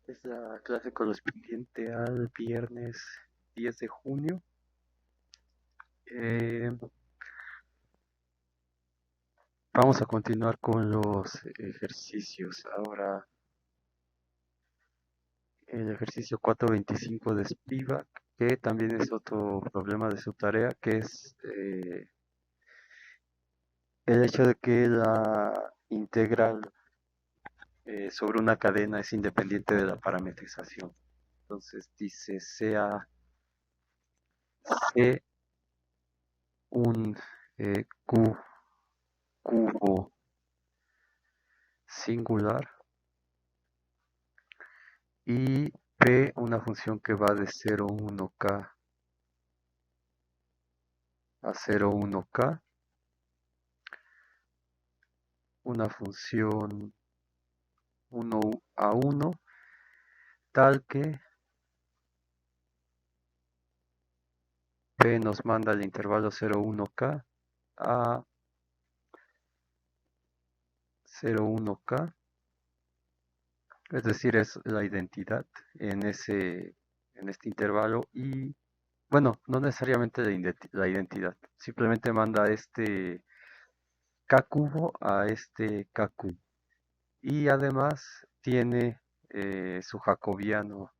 Es la clase correspondiente al viernes 10 de junio. Eh, Vamos a continuar con los ejercicios. Ahora, el ejercicio 425 de Spivak, que también es otro problema de su tarea, que es el hecho de que la integral sobre una cadena es independiente de la parametrización. Entonces dice sea C un cubo singular y P una función que va de 0,1k a 0,1k, una función 1 a 1, tal que P nos manda el intervalo 0,1k a 0,1k, es decir, es la identidad en este intervalo y, bueno, no necesariamente la identidad, simplemente manda este k cubo a este k cubo. Y además tiene su jacobiano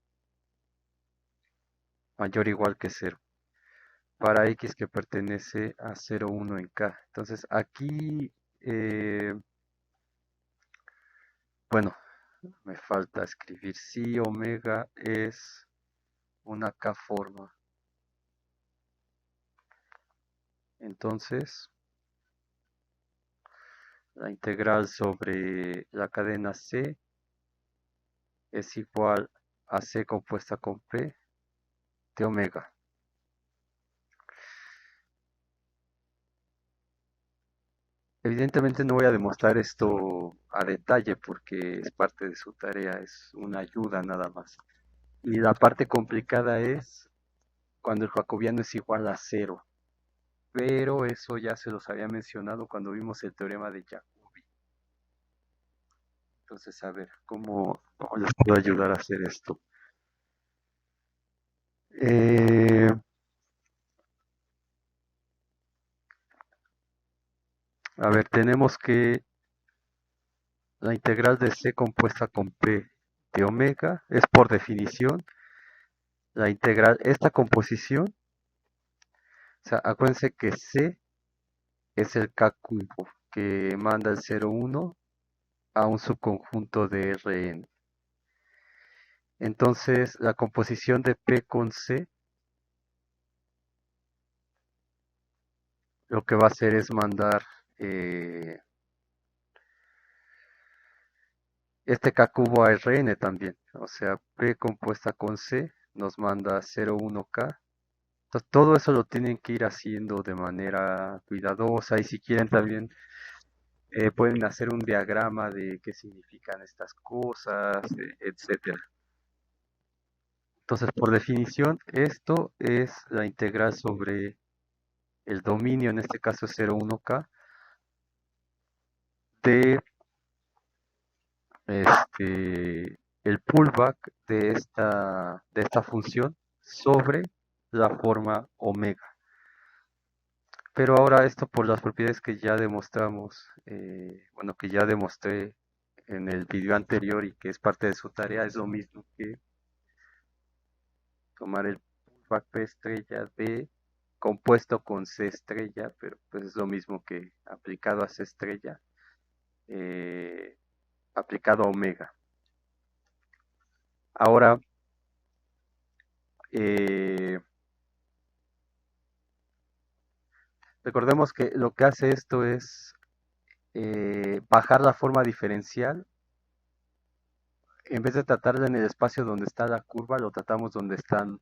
mayor o igual que cero para x que pertenece a 0,1 en k. Entonces aquí, bueno, me falta escribir si omega es una k forma. Entonces, la integral sobre la cadena c es igual a c compuesta con p de omega. Evidentemente no voy a demostrar esto a detalle porque es parte de su tarea, es una ayuda nada más. Y la parte complicada es cuando el jacobiano es igual a cero, pero eso ya se los había mencionado cuando vimos el teorema de Jacobi. Entonces, a ver, ¿cómo les puedo ayudar a hacer esto? Eh, a ver, tenemos que la integral de c compuesta con p de omega es por definición la integral, esta composición, o sea, acuérdense que c es el k cubo que manda el 0,1 a un subconjunto de Rn. Entonces, la composición de P con C lo que va a hacer es mandar eh, este K cubo a Rn también. O sea, P compuesta con C nos manda 0,1K. Entonces, todo eso lo tienen que ir haciendo de manera cuidadosa y si quieren también pueden hacer un diagrama de qué significan estas cosas, etcétera. Entonces, por definición, esto es la integral sobre el dominio, en este caso es 0,1k, de el pullback de esta función sobre la forma omega. Pero ahora esto por las propiedades que ya demostramos, bueno, que ya demostré en el video anterior y que es parte de su tarea, es lo mismo que tomar el pullback P estrella de compuesto con C estrella, pero pues es lo mismo que aplicado a C estrella, eh, aplicado a omega. Ahora, eh, recordemos que lo que hace esto es bajar la forma diferencial. En vez de tratarla en el espacio donde está la curva, lo tratamos donde están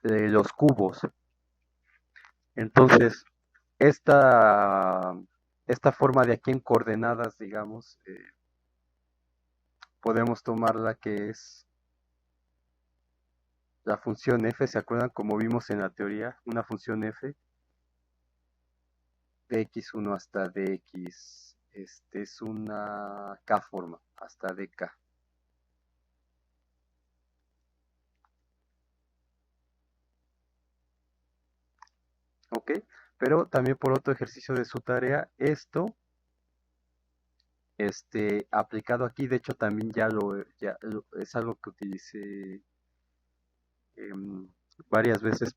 los cubos. Entonces, esta, esta forma de aquí en coordenadas, digamos, podemos tomarla que es la función f, ¿se acuerdan como vimos en la teoría? Una función f de x1 hasta dx, es una k forma, hasta dk. ¿ok? Pero también por otro ejercicio de su tarea, esto, aplicado aquí, de hecho también es algo que utilicé em, varias veces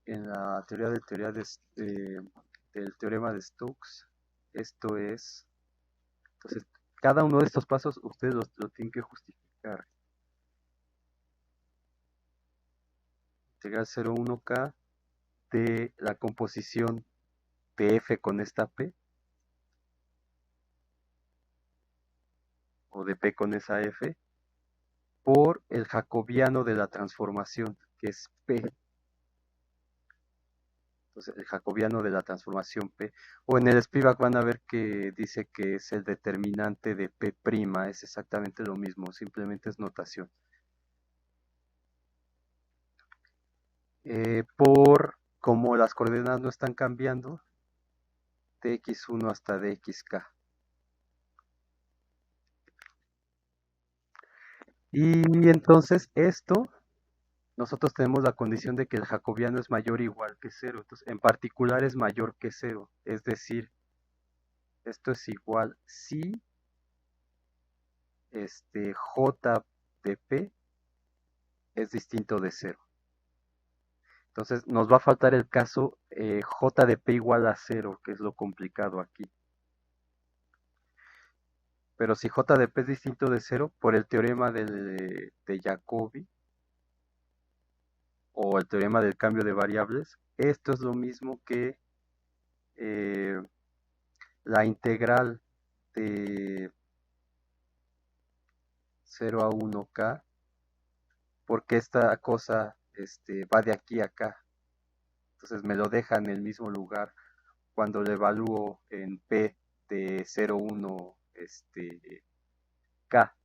en la del teorema de Stokes. Esto es, entonces, cada uno de estos pasos ustedes lo tienen que justificar. Integral 0,1k de la composición de f con esta p, o de p con esa f, por el jacobiano de la transformación, que es p. Entonces, el jacobiano de la transformación p. O en el Spivak van a ver que dice que es el determinante de p', es exactamente lo mismo, simplemente es notación. Por como las coordenadas no están cambiando, dx1 hasta dxk. Y entonces esto, nosotros tenemos la condición de que el jacobiano es mayor o igual que cero. Entonces, en particular es mayor que cero. Es decir, esto es igual si j de p es distinto de cero. Entonces, nos va a faltar el caso j de p igual a cero, que es lo complicado aquí. Pero si j de p es distinto de cero, por el teorema de Jacobi, o el teorema del cambio de variables, esto es lo mismo que eh, la integral de 0 a 1k, porque esta cosa va de aquí a acá. Entonces me lo deja en el mismo lugar cuando lo evalúo en p de 0,1 k.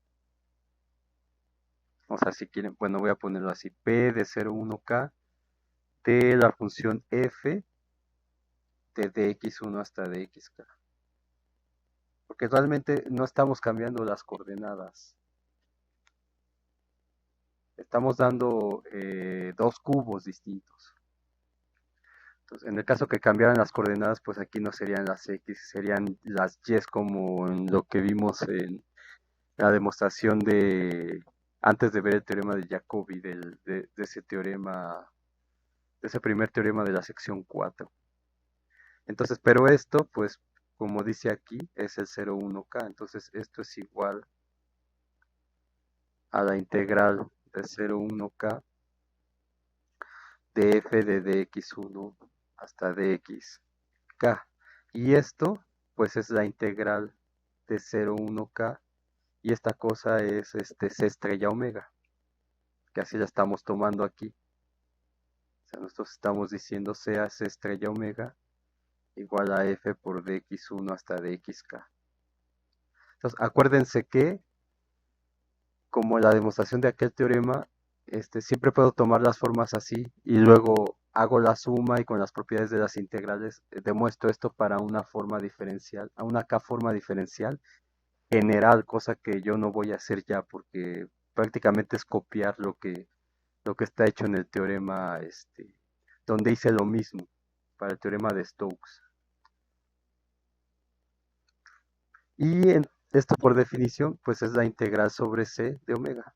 O sea, si quieren, bueno, voy a ponerlo así, p de 0,1k de la función f de dx1 hasta dxk. Porque realmente no estamos cambiando las coordenadas. Estamos dando dos cubos distintos. Entonces, en el caso que cambiaran las coordenadas, pues aquí no serían las x, serían las y, como en lo que vimos en la demostración antes de ver el teorema de Jacobi, de ese teorema, de ese primer teorema de la sección 4. Entonces, pero esto, pues, como dice aquí, es el 0,1k. Entonces, esto es igual a la integral de 0,1k de f de dx1 hasta dxk. Y esto, pues, es la integral de 0,1k. Y esta cosa es c estrella omega, que así la estamos tomando aquí. O sea, nosotros estamos diciendo c estrella omega igual a f por dx1 hasta dxk. Entonces, acuérdense que, como la demostración de aquel teorema, siempre puedo tomar las formas así y luego hago la suma y con las propiedades de las integrales demuestro esto para una forma diferencial, a una k forma diferencial general, cosa que yo no voy a hacer ya porque prácticamente es copiar lo que está hecho en el teorema, donde hice lo mismo para el teorema de Stokes. Y esto por definición, pues es la integral sobre c de omega.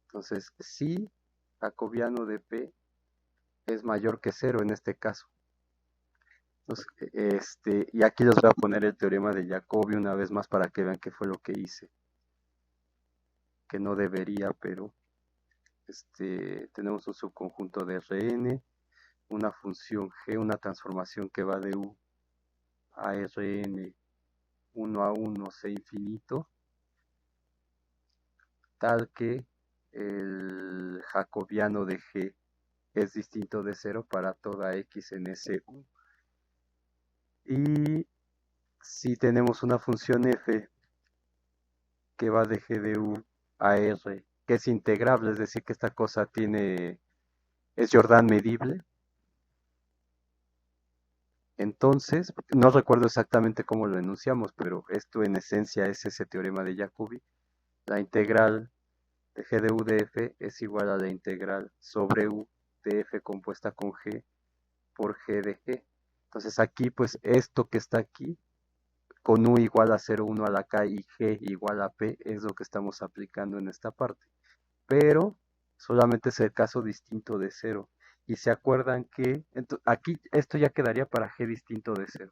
Entonces, si jacobiano de p es mayor que cero en este caso. Entonces, y aquí les voy a poner el teorema de Jacobi una vez más para que vean qué fue lo que hice. Que no debería, pero tenemos un subconjunto de Rn, una función g, una transformación que va de u a Rn 1 a 1 c infinito, tal que el jacobiano de g es distinto de cero para toda x en ese u. Y si tenemos una función f que va de g de u a r, que es integrable, es decir, que esta cosa es Jordan medible, entonces, no recuerdo exactamente cómo lo enunciamos, pero esto en esencia es ese teorema de Jacobi. La integral de g de u de f es igual a la integral sobre u de f compuesta con g por g de g. Entonces aquí, pues esto que está aquí, con u igual a 0,1 a la k y g igual a p, es lo que estamos aplicando en esta parte. Pero solamente es el caso distinto de 0. Y se acuerdan que aquí esto ya quedaría para g distinto de 0.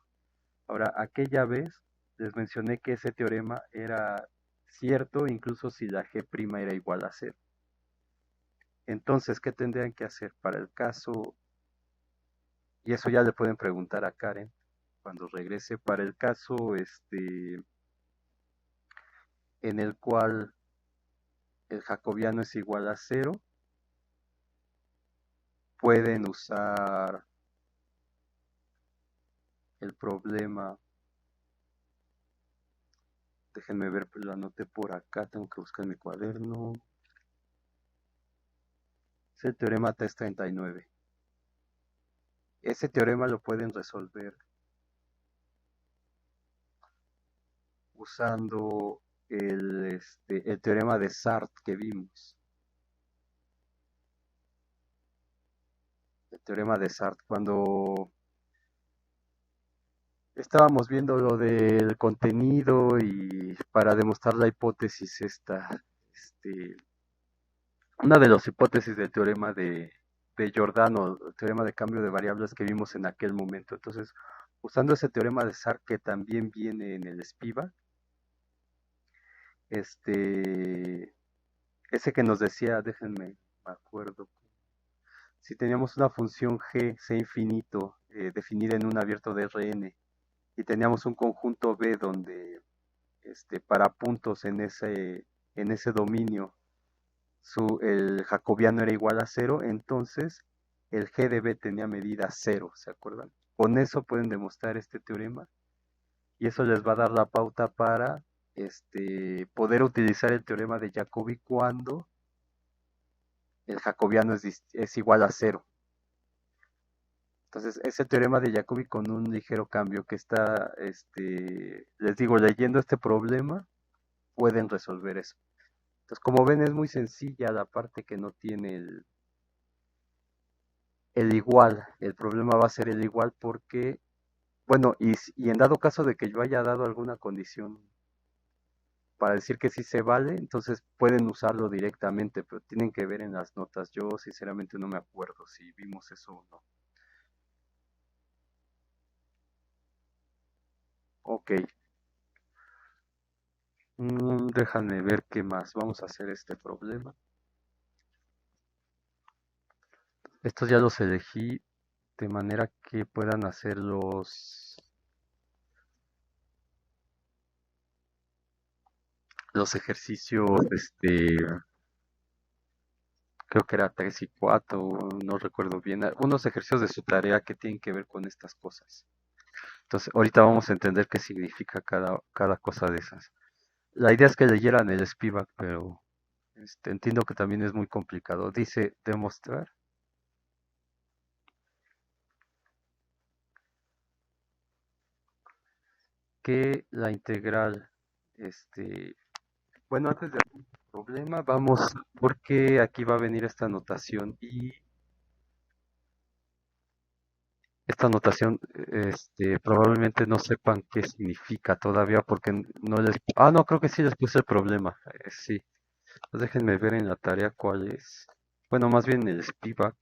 Ahora, aquella vez les mencioné que ese teorema era cierto incluso si la g' era igual a 0. Entonces, ¿qué tendrían que hacer para el caso? Y eso ya le pueden preguntar a Karen cuando regrese. Para el caso en el cual el jacobiano es igual a 0, pueden usar el problema. Déjenme ver, pues lo anoté por acá, tengo que buscar mi cuaderno. Es el teorema TES 39. Ese teorema lo pueden resolver usando el teorema de Sartre que vimos. El teorema de Sartre, cuando estábamos viendo lo del contenido y para demostrar la hipótesis una de las hipótesis del teorema de Giordano, el teorema de cambio de variables que vimos en aquel momento. Entonces, usando ese teorema de Sartre que también viene en el Spivak, ese que nos decía, déjenme, me acuerdo, si teníamos una función g, c infinito, definida en un abierto de Rn, y teníamos un conjunto B donde para puntos en ese dominio el jacobiano era igual a 0, entonces el g de B tenía medida 0, ¿se acuerdan? Con eso pueden demostrar este teorema y eso les va a dar la pauta para poder utilizar el teorema de Jacobi cuando el jacobiano es igual a 0. Entonces, ese teorema de Jacobi con un ligero cambio que está, les digo, leyendo este problema, pueden resolver eso. Entonces, como ven, es muy sencilla la parte que no tiene el igual. El problema va a ser el igual porque, bueno, y en dado caso de que yo haya dado alguna condición para decir que sí se vale, entonces pueden usarlo directamente, pero tienen que ver en las notas. Yo sinceramente no me acuerdo si vimos eso o no. Ok. Déjame ver qué más. Vamos a hacer este problema. Estos ya los elegí de manera que puedan hacer los ejercicios, creo que era 3 y 4, no recuerdo bien, unos ejercicios de su tarea que tienen que ver con estas cosas. Entonces, ahorita vamos a entender qué significa cada cosa de esas. La idea es que leyeran el Spivak, pero entiendo que también es muy complicado. Dice demostrar que la integral, bueno, antes del problema, vamos, porque aquí va a venir esta notación y esta notación, probablemente no sepan qué significa todavía porque no les... Ah, no, creo que sí les puse el problema. Sí, pues déjenme ver en la tarea cuál es. Bueno, más bien el Spivak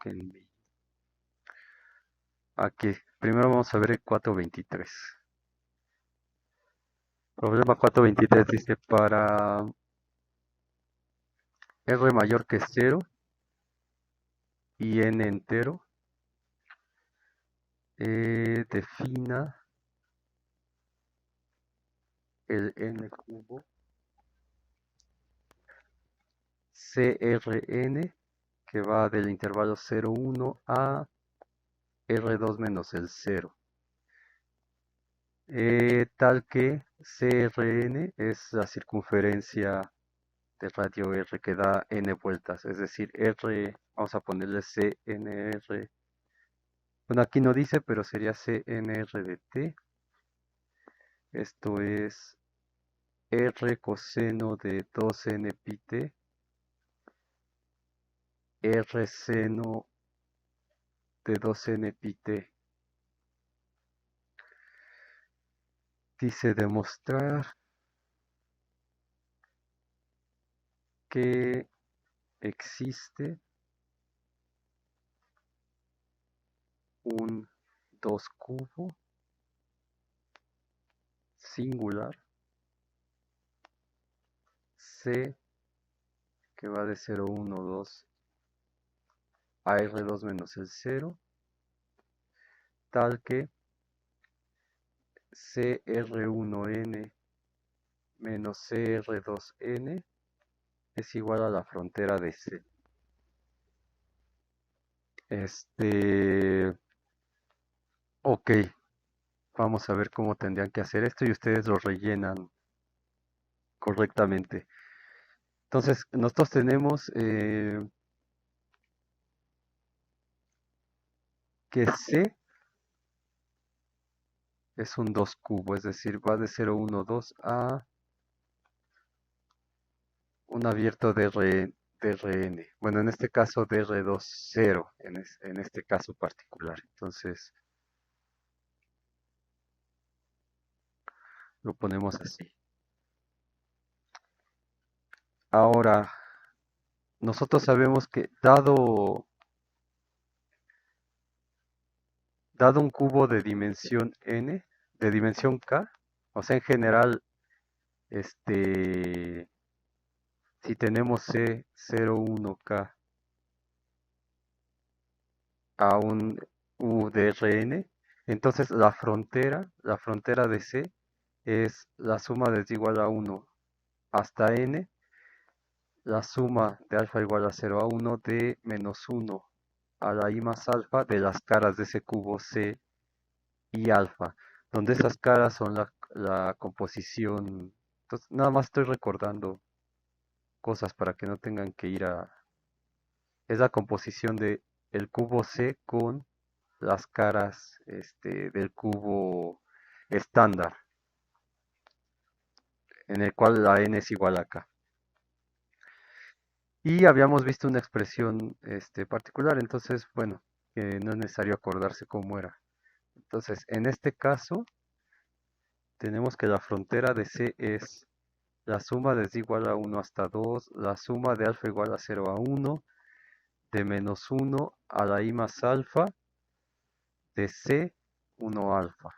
aquí. Primero vamos a ver el 423. Problema 423 dice para r mayor que 0 y n entero, defina el n cubo CRN que va del intervalo 0,1 a R2 menos el 0. Tal que CRN es la circunferencia de radio R que da n vueltas, es decir, R, vamos a ponerle CNR. Bueno, aquí no dice, pero sería CNR de t. Esto es R coseno de 2n pi t R seno de 2n pi t. Dice demostrar que existe un 2 cubo singular C que va de 0, 1, 2 a R2 menos el 0, tal que CR1n menos CR2n es igual a la frontera de C. Ok, vamos a ver cómo tendrían que hacer esto y ustedes lo rellenan correctamente. Entonces, nosotros tenemos que C es un 2 cubo, es decir, va de 0, 1, 2 a un abierto de Rn. Bueno, en este caso dr2 0, en este caso particular. Entonces, lo ponemos así. Ahora, nosotros sabemos que dado un cubo de dimensión n, de dimensión k, o sea, en general, si tenemos C01K a un U de Rn, entonces la frontera de C es la suma desde igual a 1 hasta n, la suma de alfa igual a 0 a 1 de menos 1 a la i más alfa de las caras de ese cubo C y alfa, donde esas caras son la composición. Entonces, nada más estoy recordando cosas para que no tengan que ir a... Es la composición de el cubo C con las caras del cubo estándar, en el cual la n es igual a k. Y habíamos visto una expresión particular, entonces, bueno, que no es necesario acordarse cómo era. Entonces, en este caso, tenemos que la frontera de C es la suma desde igual a 1 hasta 2, la suma de alfa igual a 0 a 1, de menos 1 a la i más alfa, de C 1 alfa.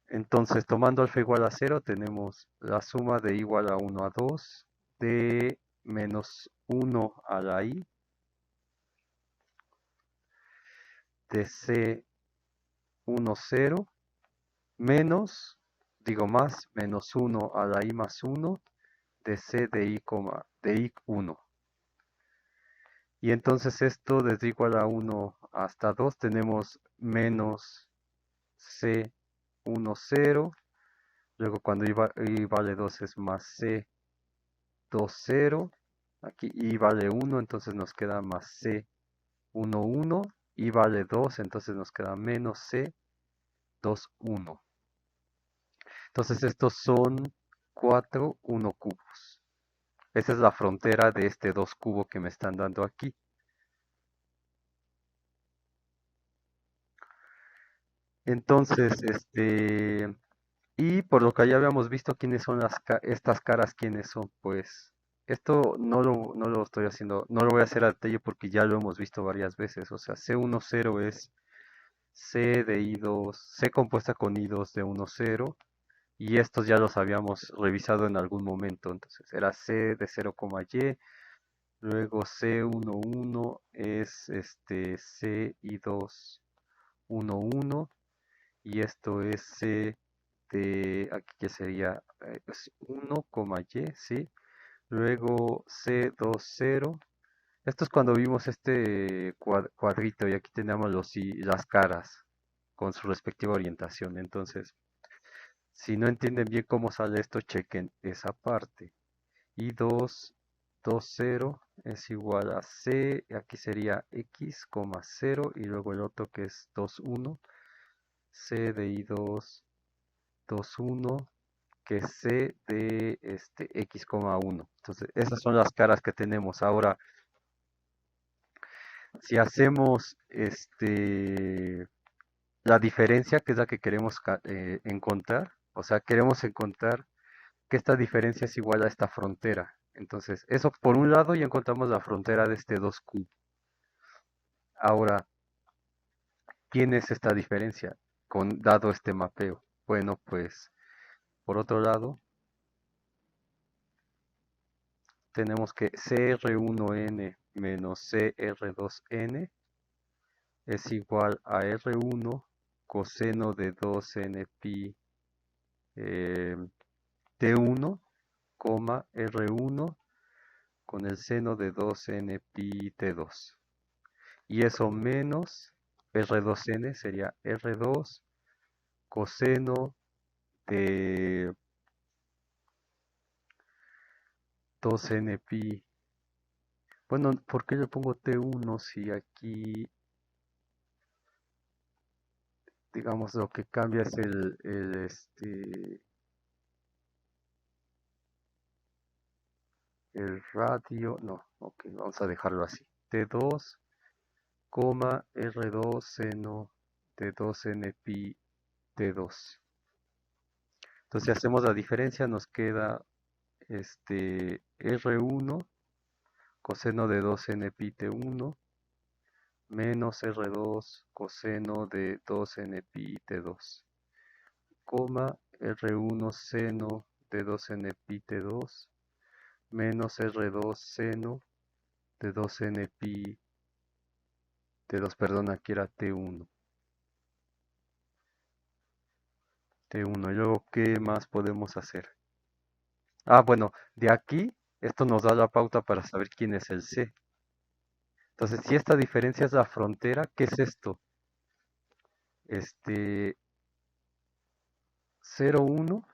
Entonces, tomando alfa igual a 0, tenemos la suma de igual a 1 a 2, de menos 1 a la i, de C 1, 0, menos, digo más, menos 1 a la i más 1, de C de i 1. Y entonces esto desde igual a 1 hasta 2 tenemos menos C 1, 0. Luego cuando i vale 2 es más C 2, 0. Aquí i vale 1, entonces nos queda más C 1, 1. I vale 2, entonces nos queda menos C 2, 1. Entonces estos son 4 1 cubos. Esa es la frontera de este 2 cubo que me están dando aquí. Entonces, y por lo que ya habíamos visto, ¿quiénes son estas caras? ¿Quiénes son? Pues esto no lo estoy haciendo, no lo voy a hacer a detalle porque ya lo hemos visto varias veces. O sea, C10 es C de I2, C compuesta con I2 de 1, 0. Y estos ya los habíamos revisado en algún momento. Entonces era C de 0, y. Luego C11 es C I2 1, 1. Y esto es C aquí que sería 1, y, ¿sí? Luego C20. Esto es cuando vimos este cuadrito y aquí tenemos las caras con su respectiva orientación. Entonces, si no entienden bien cómo sale esto, chequen esa parte. Y 2, 2, 0 es igual a C, aquí sería X, 0, y luego el otro que es 2, 1, C de I2, 2, 1, que es C de X, 1. Entonces, esas son las caras que tenemos. Ahora, Si hacemos la diferencia, que es la que queremos encontrar, o sea, queremos encontrar que esta diferencia es igual a esta frontera. Entonces, eso por un lado ya encontramos la frontera de este 2Q. Ahora, ¿quién es esta diferencia dado este mapeo? Bueno, pues por otro lado, tenemos que CR1N menos CR2N es igual a R1 coseno de 2N pi T1, R1 con el seno de 2N pi T2. Y eso menos R2N sería R2 coseno de 2N pi. Bueno, ¿por qué le pongo T1 si aquí, digamos, lo que cambia es el radio? No, ok, vamos a dejarlo así. T2, R2 seno de 2N pi T2. Entonces, si hacemos la diferencia, nos queda R1 coseno de 2N pi T1 menos R2 coseno de 2N pi T2, R1 seno de 2N pi T2 menos R2 seno de 2N pi T2, perdón, aquí era T1. T1, y luego, ¿qué más podemos hacer? Ah, bueno, de aquí, esto nos da la pauta para saber quién es el C. Entonces, si esta diferencia es la frontera, ¿qué es esto? Este 0,1.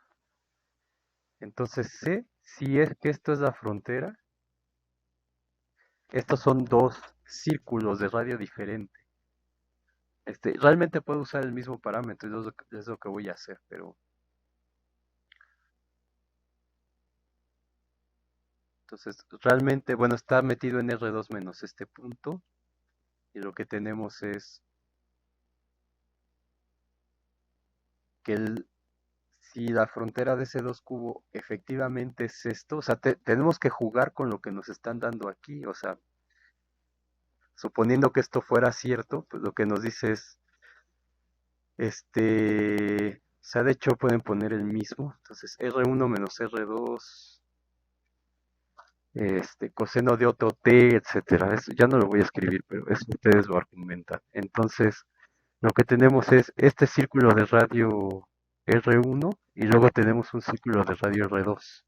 Entonces C, si es que esto es la frontera, estos son dos círculos de radio diferente. Realmente puedo usar el mismo parámetro, es lo que voy a hacer, pero entonces realmente, bueno, está metido en R2 menos este punto, y lo que tenemos es que si la frontera de ese 2 cubo efectivamente es esto, o sea, tenemos que jugar con lo que nos están dando aquí, o sea, suponiendo que esto fuera cierto, pues lo que nos dice es, o sea, de hecho pueden poner el mismo, entonces R1 menos R2, coseno de otro t, etcétera. Eso ya no lo voy a escribir, pero eso ustedes lo argumentan. Entonces, lo que tenemos es este círculo de radio R1 y luego tenemos un círculo de radio R2.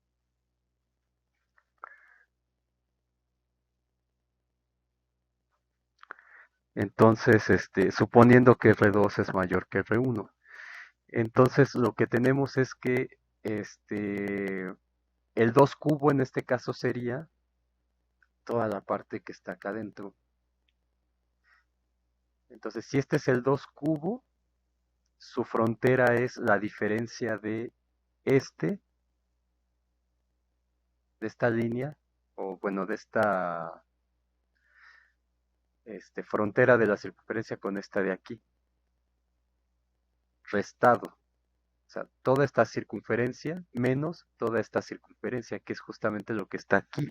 Entonces, suponiendo que R2 es mayor que R1. Entonces, lo que tenemos es que el 2 cubo en este caso sería toda la parte que está acá adentro. Entonces, si este es el 2 cubo, su frontera es la diferencia de este, de esta línea, o bueno, de esta frontera de la circunferencia con esta de aquí, restado. O sea, toda esta circunferencia menos toda esta circunferencia, que es justamente lo que está aquí.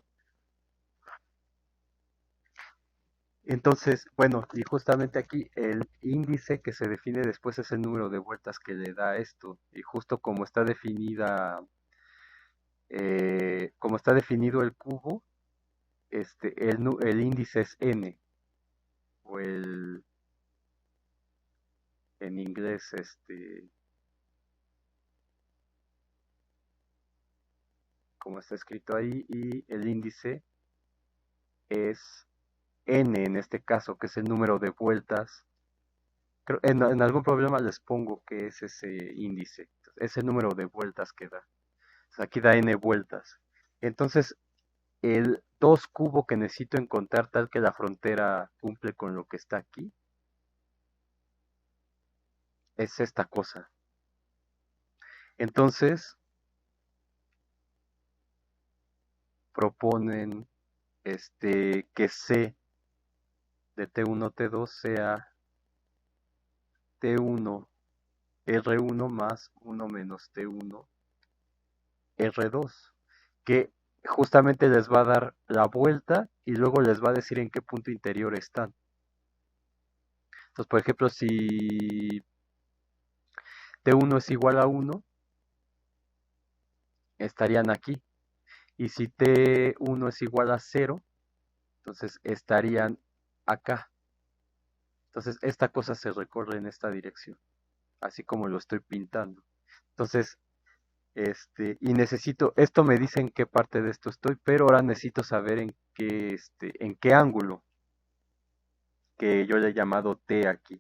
Entonces, bueno, y justamente aquí el índice que se define después es el número de vueltas que le da esto. Y justo como está definido el cubo, el índice es n, o en inglés, como está escrito ahí, y el índice es n en este caso, que es el número de vueltas. En algún problema les pongo que es ese índice, es el número de vueltas que da. O sea, aquí da n vueltas. Entonces, el 2 cubo que necesito encontrar tal que la frontera cumple con lo que está aquí, es esta cosa. Entonces, proponen que C de T1, T2 sea T1, R1 más 1 menos T1, R2, que justamente les va a dar la vuelta y luego les va a decir en qué punto interior están. Entonces, por ejemplo, si T1 es igual a 1, estarían aquí. Y si T1 es igual a 0, entonces estarían acá. Entonces, esta cosa se recorre en esta dirección, así como lo estoy pintando. Entonces, y necesito, esto me dice en qué parte de esto estoy, pero ahora necesito saber en qué ángulo, que yo le he llamado T aquí.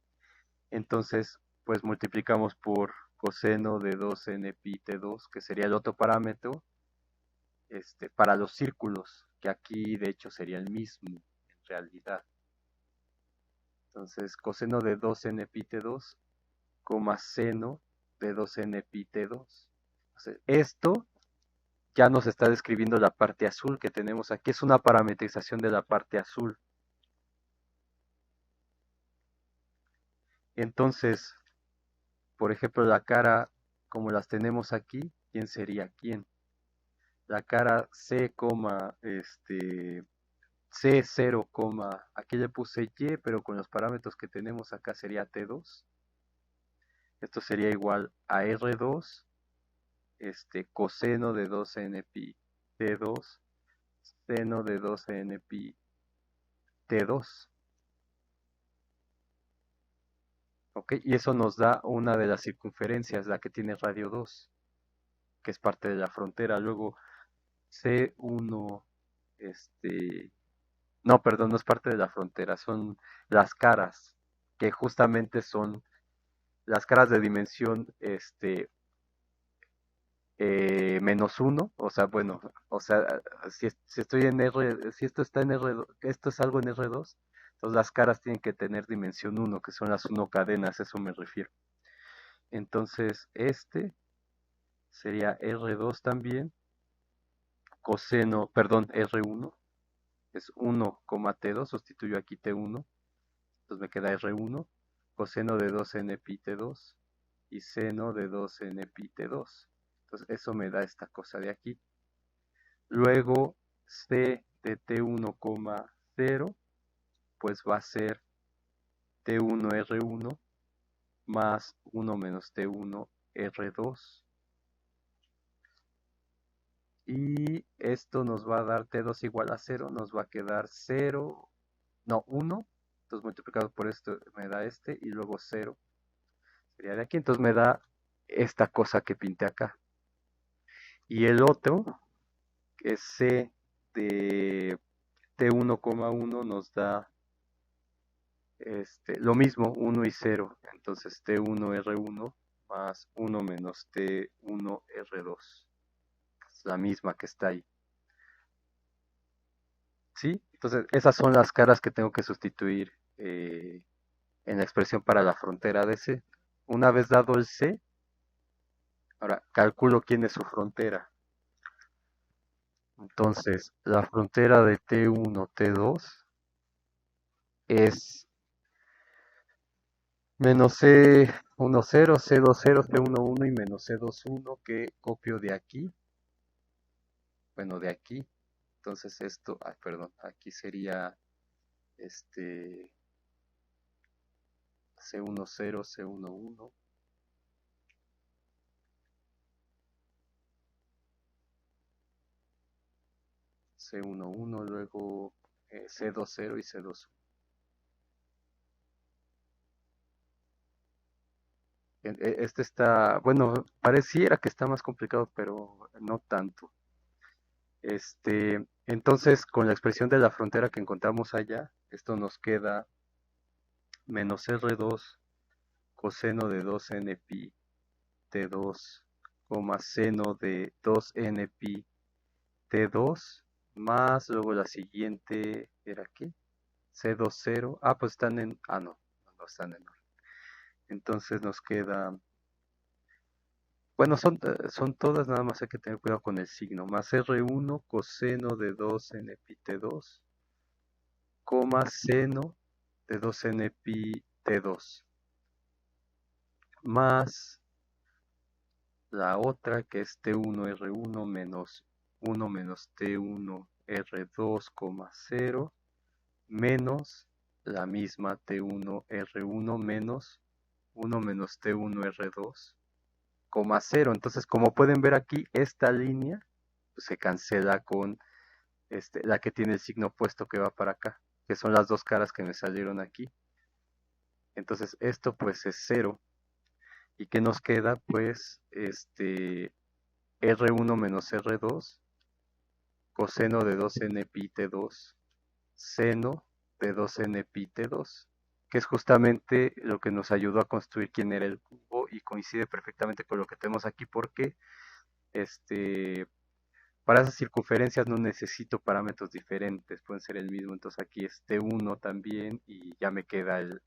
Entonces, pues multiplicamos por coseno de 2n pi t2, que sería el otro parámetro, para los círculos, que aquí de hecho sería el mismo en realidad. Entonces, coseno de 2n pi t2, seno de 2n pi t2. Entonces, esto ya nos está describiendo la parte azul que tenemos aquí. Es una parametrización de la parte azul. Entonces, por ejemplo, la cara, como las tenemos aquí, ¿quién sería quién? La cara C, C0, aquí le puse Y, pero con los parámetros que tenemos acá sería T2. Esto sería igual a R2, coseno de 2n pi T2, seno de 2n pi T2. ¿Ok? Y eso nos da una de las circunferencias, la que tiene radio 2, que es parte de la frontera. Luego C1, no, perdón, no es parte de la frontera, son las caras, que justamente son las caras de dimensión menos 1, o sea, bueno, o sea, si estoy en R, si esto está en R2, esto es algo en R2, entonces las caras tienen que tener dimensión 1, que son las 1 cadenas, eso me refiero. Entonces, sería R2 también, coseno, perdón, R1, es 1, T2, sustituyo aquí T1, entonces me queda R1, coseno de 2n pi T2 y seno de 2n pi T2. Entonces eso me da esta cosa de aquí. Luego C de T1, 0, pues va a ser T1R1 más 1 menos T1R2. Y esto nos va a dar T2 igual a 0, nos va a quedar 0, no, 1. Entonces multiplicado por esto me da y luego 0 sería de aquí. Entonces me da esta cosa que pinté acá. Y el otro, que es C de T1,1, nos da lo mismo, 1 y 0. Entonces T1R1 más 1 menos T1R2. Es la misma que está ahí. ¿Sí? Entonces esas son las caras que tengo que sustituir en la expresión para la frontera de C. Una vez dado el C, ahora calculo quién es su frontera. Entonces, la frontera de T1, T2 es menos C10, C20, C11 y menos C21 que copio de aquí. Bueno, de aquí. Entonces esto, perdón, aquí sería C10, C11, C11, luego C20 y C21. Este está, bueno, pareciera que está más complicado, pero no tanto. Entonces, con la expresión de la frontera que encontramos allá, esto nos queda menos R2 coseno de 2n pi T2, seno de 2n pi T2, más luego la siguiente, ¿era qué? C20, pues están no están en orden. Entonces nos queda, bueno, son todas, nada más hay que tener cuidado con el signo, más R1 coseno de 2n pi T2, seno de 2n pi t2 más la otra que es t1r1 menos 1 menos t1r2, 0 menos la misma t1r1 menos 1 menos t1r2, 0. Entonces, como pueden ver aquí, esta línea pues, se cancela con la que tiene el signo opuesto que va para acá, que son las dos caras que me salieron aquí. Entonces, esto pues es 0. ¿Y qué nos queda? Pues R1 menos R2, coseno de 2n pi t2, seno de 2n pi t2, que es justamente lo que nos ayudó a construir quién era el cubo y coincide perfectamente con lo que tenemos aquí porque para esas circunferencias no necesito parámetros diferentes, pueden ser el mismo, entonces aquí es T1 también y ya me queda el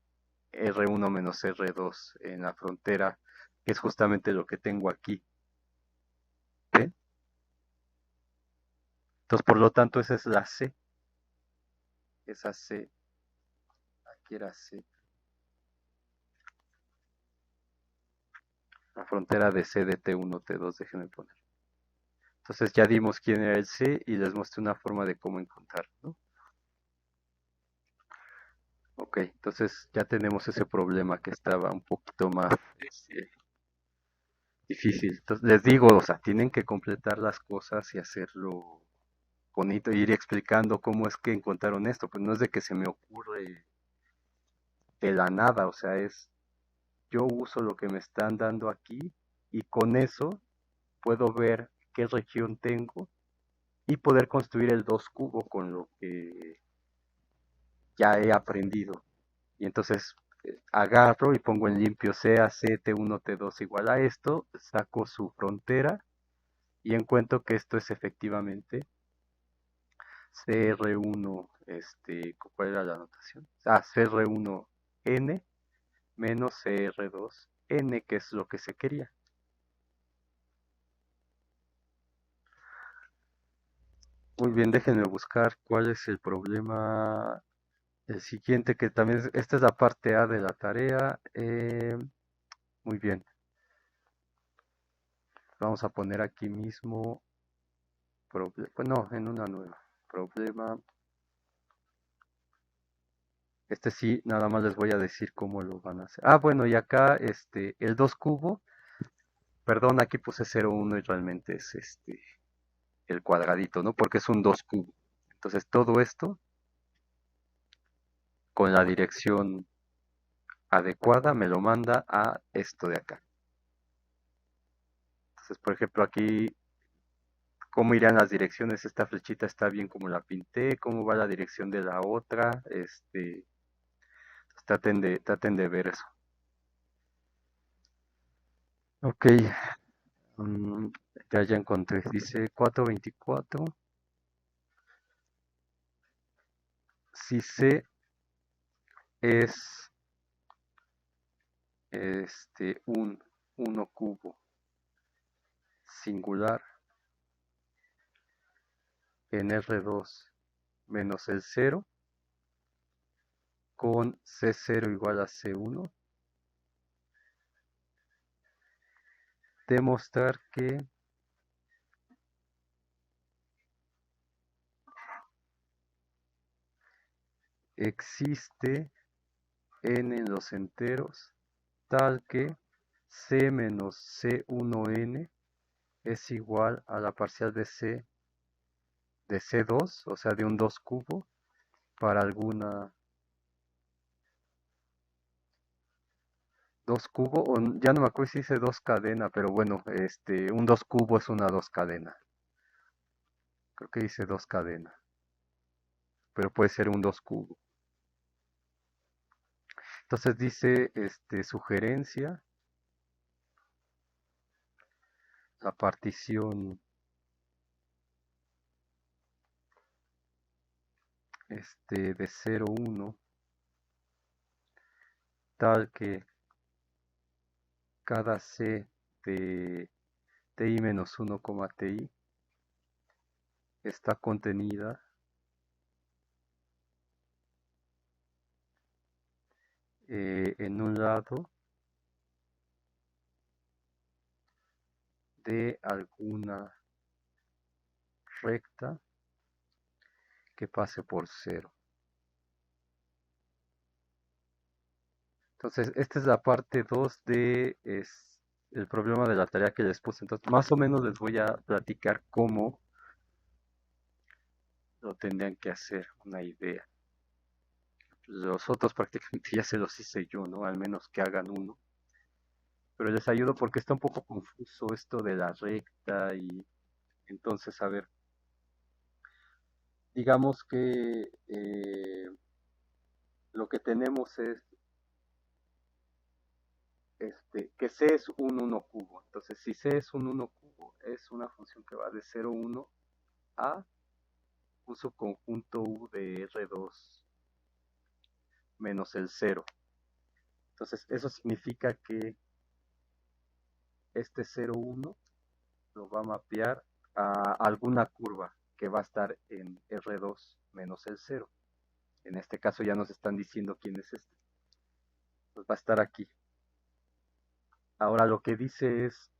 R1 menos R2 en la frontera, que es justamente lo que tengo aquí. ¿Sí? Entonces, por lo tanto, esa es la C. Esa C, aquí era C. La frontera de C de T1, T2, déjenme poner. Entonces ya dimos quién era el C y les mostré una forma de cómo encontrarlo, ¿no? Ok, entonces ya tenemos ese problema que estaba un poquito más difícil. Entonces les digo, o sea, tienen que completar las cosas y hacerlo bonito, ir explicando cómo es que encontraron esto, pues no es de que se me ocurre de la nada, o sea, yo uso lo que me están dando aquí y con eso puedo ver qué región tengo y poder construir el 2 cubo con lo que ya he aprendido. Y entonces agarro y pongo en limpio C a C, T1, T2 igual a esto, saco su frontera y encuentro que esto es efectivamente CR1, ¿cuál era la anotación? CR1N menos CR2N, que es lo que se quería. Muy bien, déjenme buscar cuál es el problema. El siguiente, que también, esta es la parte A de la tarea. Muy bien, vamos a poner aquí mismo, no, en una nueva. Problema. Sí, nada más les voy a decir cómo lo van a hacer. Ah, bueno, y acá, el 2 cubo, perdón, aquí puse 0,1 y realmente es el cuadradito, ¿no? Porque es un 2 cubo. Entonces todo esto con la dirección adecuada me lo manda a esto de acá. Entonces, por ejemplo, aquí, ¿cómo irán las direcciones? Esta flechita está bien como la pinté, ¿cómo va la dirección de la otra? Traten de ver eso. Ok, mm, ya encontré, dice 424. Si C es un 1 cubo singular en R2 menos el 0 con C0 igual a C1, demostrar que existe n en los enteros tal que C menos C1n es igual a la parcial de C de C2, o sea, de un 2 cubo, para alguna 2 cubo, o ya no me acuerdo si dice 2 cadena, pero bueno, un 2 cubo es una 2 cadena. Creo que dice 2 cadena, pero puede ser un 2 cubo. Entonces dice, sugerencia, la partición, de 0,1, tal que cada C de TI menos 1, TI está contenida en un lado de alguna recta que pase por cero. Entonces, esta es la parte 2 de el problema de la tarea que les puse. Entonces, más o menos les voy a platicar cómo lo tendrían que hacer, una idea. Los otros prácticamente ya se los hice yo, ¿no? Al menos que hagan uno. Pero les ayudo porque está un poco confuso esto de la recta y entonces, a ver, digamos que lo que tenemos es que C es un 1 cubo. Entonces, si C es un 1 cubo, es una función que va de 0, 1 a un subconjunto U de R2 menos el 0. Entonces, eso significa que este 0, 1 lo va a mapear a alguna curva que va a estar en R2 menos el 0. En este caso ya nos están diciendo quién es este. Pues va a estar aquí. Ahora lo que dice es,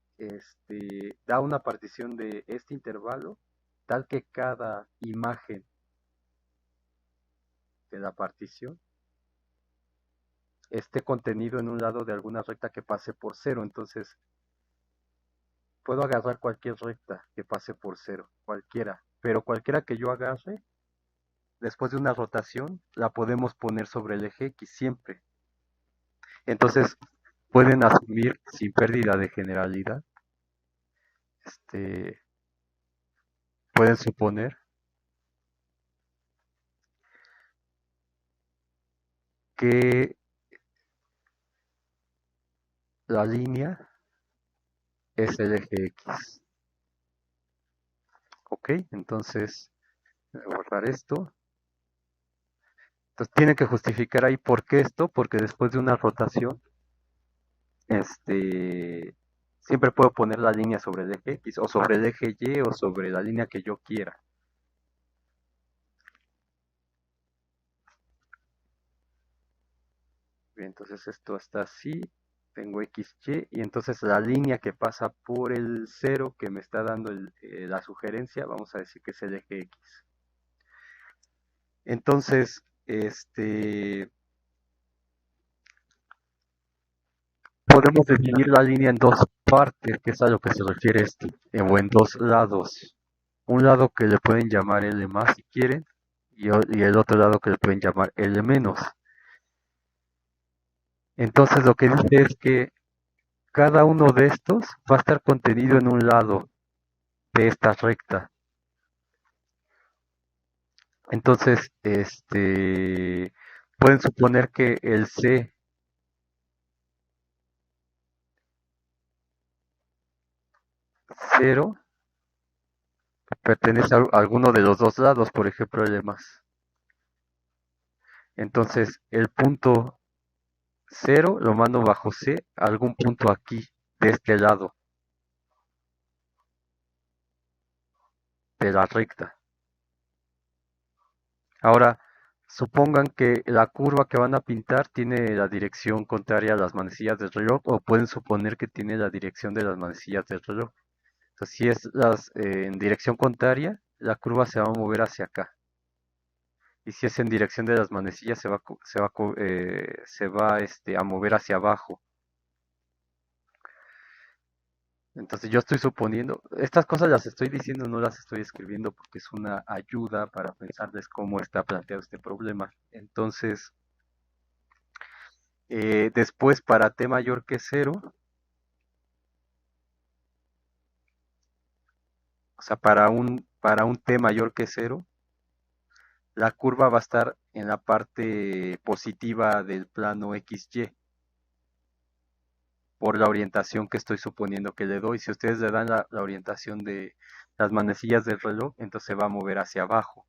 da una partición de este intervalo tal que cada imagen de la partición esté contenido en un lado de alguna recta que pase por 0. Entonces, puedo agarrar cualquier recta que pase por 0, cualquiera. Pero cualquiera que yo agarre, después de una rotación, la podemos poner sobre el eje X siempre. Entonces, pueden asumir sin pérdida de generalidad, este, pueden suponer que la línea es el eje X. Ok, entonces voy a borrar esto. Entonces tienen que justificar ahí por qué esto, porque después de una rotación, siempre puedo poner la línea sobre el eje X, o sobre el eje Y, o sobre la línea que yo quiera. Bien, entonces esto está así, tengo XY, y entonces la línea que pasa por el 0 que me está dando la sugerencia, vamos a decir que es el eje X. Entonces, podemos definir la línea en dos partes, que es a lo que se refiere esto, o en dos lados. Un lado que le pueden llamar L más si quieren, y el otro lado que le pueden llamar L menos. Entonces lo que dice es que cada uno de estos va a estar contenido en un lado de esta recta. Entonces, pueden suponer que el C 0 pertenece a alguno de los dos lados, por ejemplo, el más. Entonces, el punto 0 lo mando bajo C a algún punto aquí, de este lado, de la recta. Ahora, supongan que la curva que van a pintar tiene la dirección contraria a las manecillas del reloj, o pueden suponer que tiene la dirección de las manecillas del reloj. Entonces, si es en dirección contraria, la curva se va a mover hacia acá. Y si es en dirección de las manecillas, se va a mover hacia abajo. Entonces yo estoy suponiendo, estas cosas las estoy diciendo, no las estoy escribiendo porque es una ayuda para pensarles cómo está planteado este problema. Entonces, después para t mayor que 0, o sea, para un t mayor que 0, la curva va a estar en la parte positiva del plano XY por la orientación que estoy suponiendo que le doy. Si ustedes le dan la orientación de las manecillas del reloj, entonces se va a mover hacia abajo.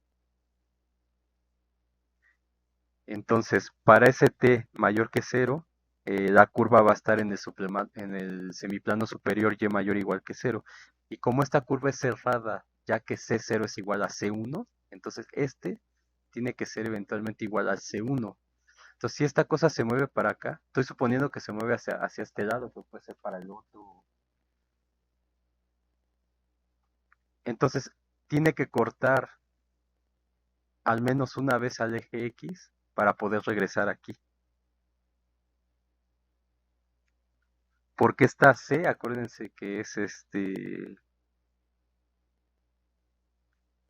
Entonces, para ese t mayor que 0, la curva va a estar en el semiplano superior y mayor o igual que 0. Y como esta curva es cerrada, ya que C0 es igual a C1, entonces tiene que ser eventualmente igual al C1. Entonces, si esta cosa se mueve para acá, estoy suponiendo que se mueve hacia este lado, pero puede ser para el otro. Entonces, tiene que cortar al menos una vez al eje X para poder regresar aquí. Porque esta C, acuérdense que es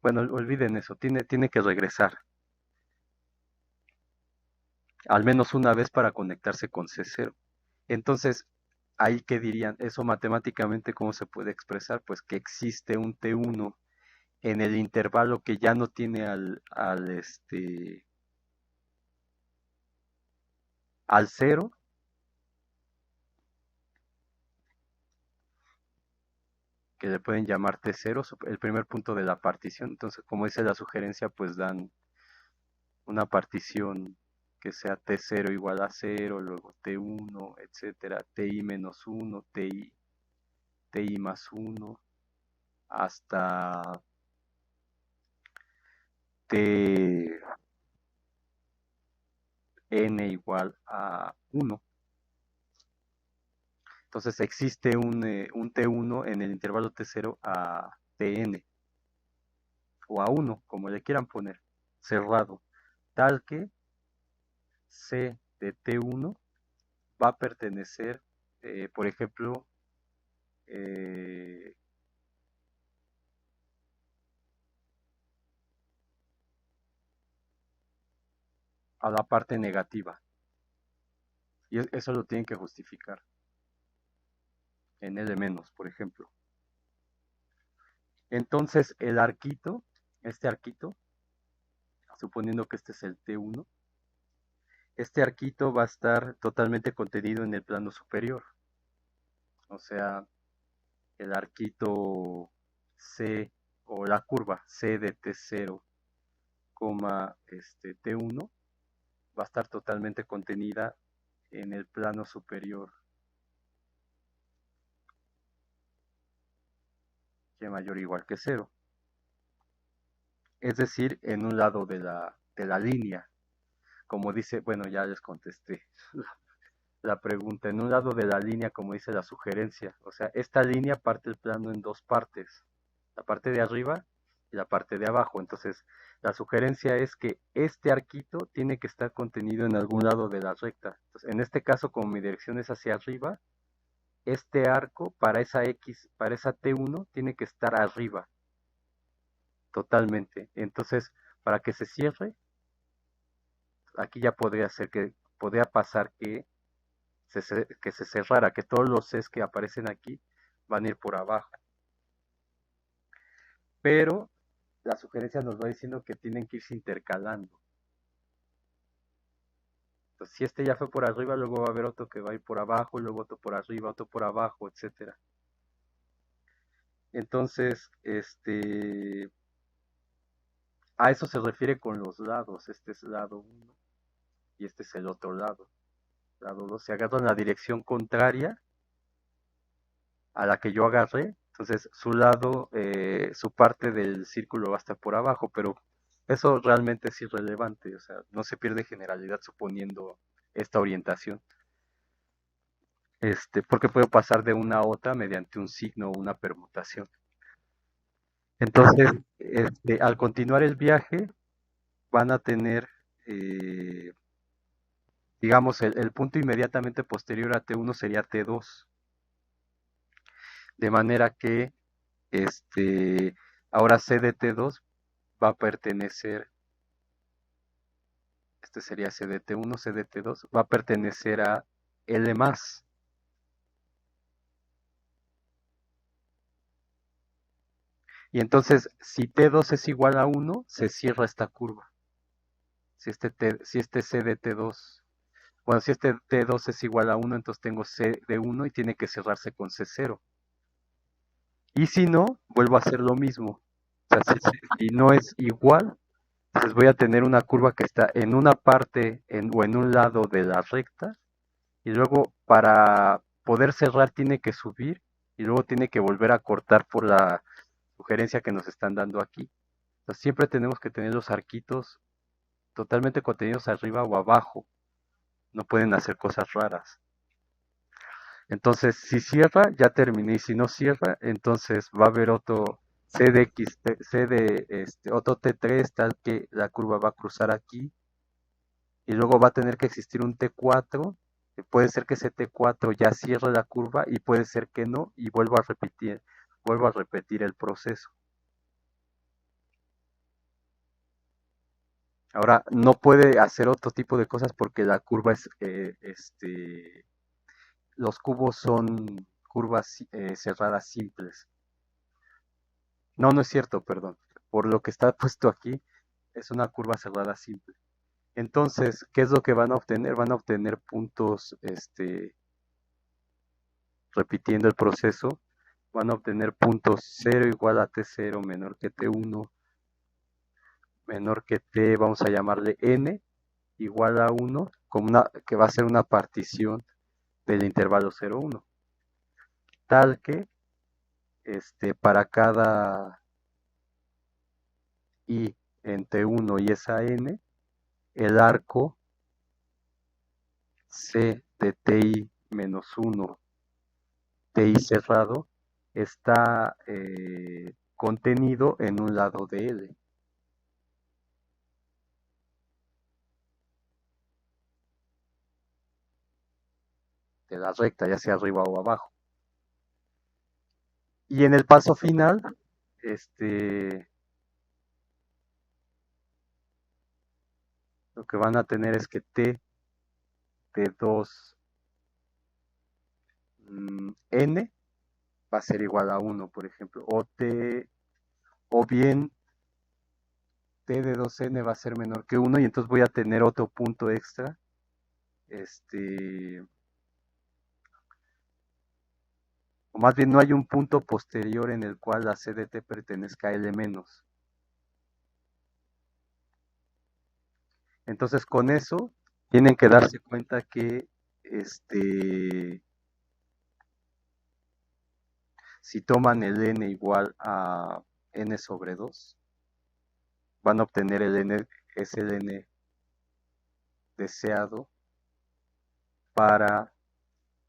bueno, olviden eso, tiene que regresar al menos una vez para conectarse con C0. Entonces, ahí que dirían, eso matemáticamente, ¿cómo se puede expresar? Pues que existe un T1 en el intervalo que ya no tiene al 0, que le pueden llamar T0, el primer punto de la partición. Entonces, como dice la sugerencia, pues dan una partición que sea T0 igual a 0, luego T1, etcétera, TI menos 1, TI más 1, hasta Tn igual a 1. Entonces existe un T1 en el intervalo T0 a Tn, o a 1, como le quieran poner, cerrado, tal que C de T1 va a pertenecer, por ejemplo, eh, a la parte negativa. Y eso lo tienen que justificar en L menos, por ejemplo. Entonces, el arquito, este arquito, suponiendo que este es el T1, este arquito va a estar totalmente contenido en el plano superior. O sea, el arquito C o la curva C de T0, T1 va a estar totalmente contenida en el plano superior, y mayor o igual que 0. Es decir, en un lado de la línea. Como dice, bueno, ya les contesté la pregunta, en un lado de la línea, como dice la sugerencia. O sea, esta línea parte el plano en dos partes, la parte de arriba y la parte de abajo. Entonces, la sugerencia es que este arquito tiene que estar contenido en algún lado de la recta. Entonces, en este caso, como mi dirección es hacia arriba, este arco para esa X, para esa T1, tiene que estar arriba, totalmente. Entonces, para que se cierre, aquí ya podría pasar que se cerrara, que todos los Cs que aparecen aquí van a ir por abajo. Pero la sugerencia nos va diciendo que tienen que irse intercalando. Entonces, si este ya fue por arriba, luego va a haber otro que va a ir por abajo, luego otro por arriba, otro por abajo, etcétera. Entonces, a eso se refiere con los lados. Este es lado 1 y este es el otro lado. Lado 2 se agarra en la dirección contraria a la que yo agarré. Entonces su parte del círculo va a estar por abajo, pero eso realmente es irrelevante, o sea, no se pierde generalidad suponiendo esta orientación. Porque puede pasar de una a otra mediante un signo o una permutación. Entonces, al continuar el viaje, van a tener, digamos, el punto inmediatamente posterior a T1 sería T2. De manera que, ahora C de T2 va a pertenecer, sería CDT1, CDT2, va a pertenecer a L más. Y entonces, si T2 es igual a 1, se cierra esta curva. Si este CDT2, bueno, si este T2 es igual a 1, entonces tengo C de 1 y tiene que cerrarse con C0. Y si no, vuelvo a hacer lo mismo. O sea, si no es igual, entonces voy a tener una curva que está en una parte o en un lado de la recta, y luego para poder cerrar tiene que subir y luego tiene que volver a cortar por la sugerencia que nos están dando aquí. Entonces siempre tenemos que tener los arquitos totalmente contenidos arriba o abajo. no pueden hacer cosas raras. Entonces, si cierra, ya terminé. Y si no cierra, entonces va a haber otro CDX, otro T3, tal que la curva va a cruzar aquí. Y luego va a tener que existir un T4. Puede ser que ese T4 ya cierre la curva y puede ser que no. Y vuelvo a repetir el proceso. Ahora, no puede hacer otro tipo de cosas porque la curva es, los cubos son curvas cerradas simples. No, no es cierto, perdón. Por lo que está puesto aquí, es una curva cerrada simple. Entonces, ¿qué es lo que van a obtener? Van a obtener puntos, repitiendo el proceso, van a obtener puntos 0 igual a T0 menor que T1, menor que T, vamos a llamarle N, igual a 1, que va a ser una partición del intervalo 0,1. Tal que para cada I entre 1 y esa N, el arco C de TI menos 1, TI cerrado, está contenido en un lado de L, de la recta, ya sea arriba o abajo. Y en el paso final, lo que van a tener es que T de 2 N va a ser igual a 1, por ejemplo, o bien T de 2N va a ser menor que 1 y entonces voy a tener otro punto extra, o más bien no hay un punto posterior en el cual la C de T pertenezca a L menos. Entonces con eso tienen que darse cuenta que si toman el N igual a N sobre 2, van a obtener el N, es el N deseado para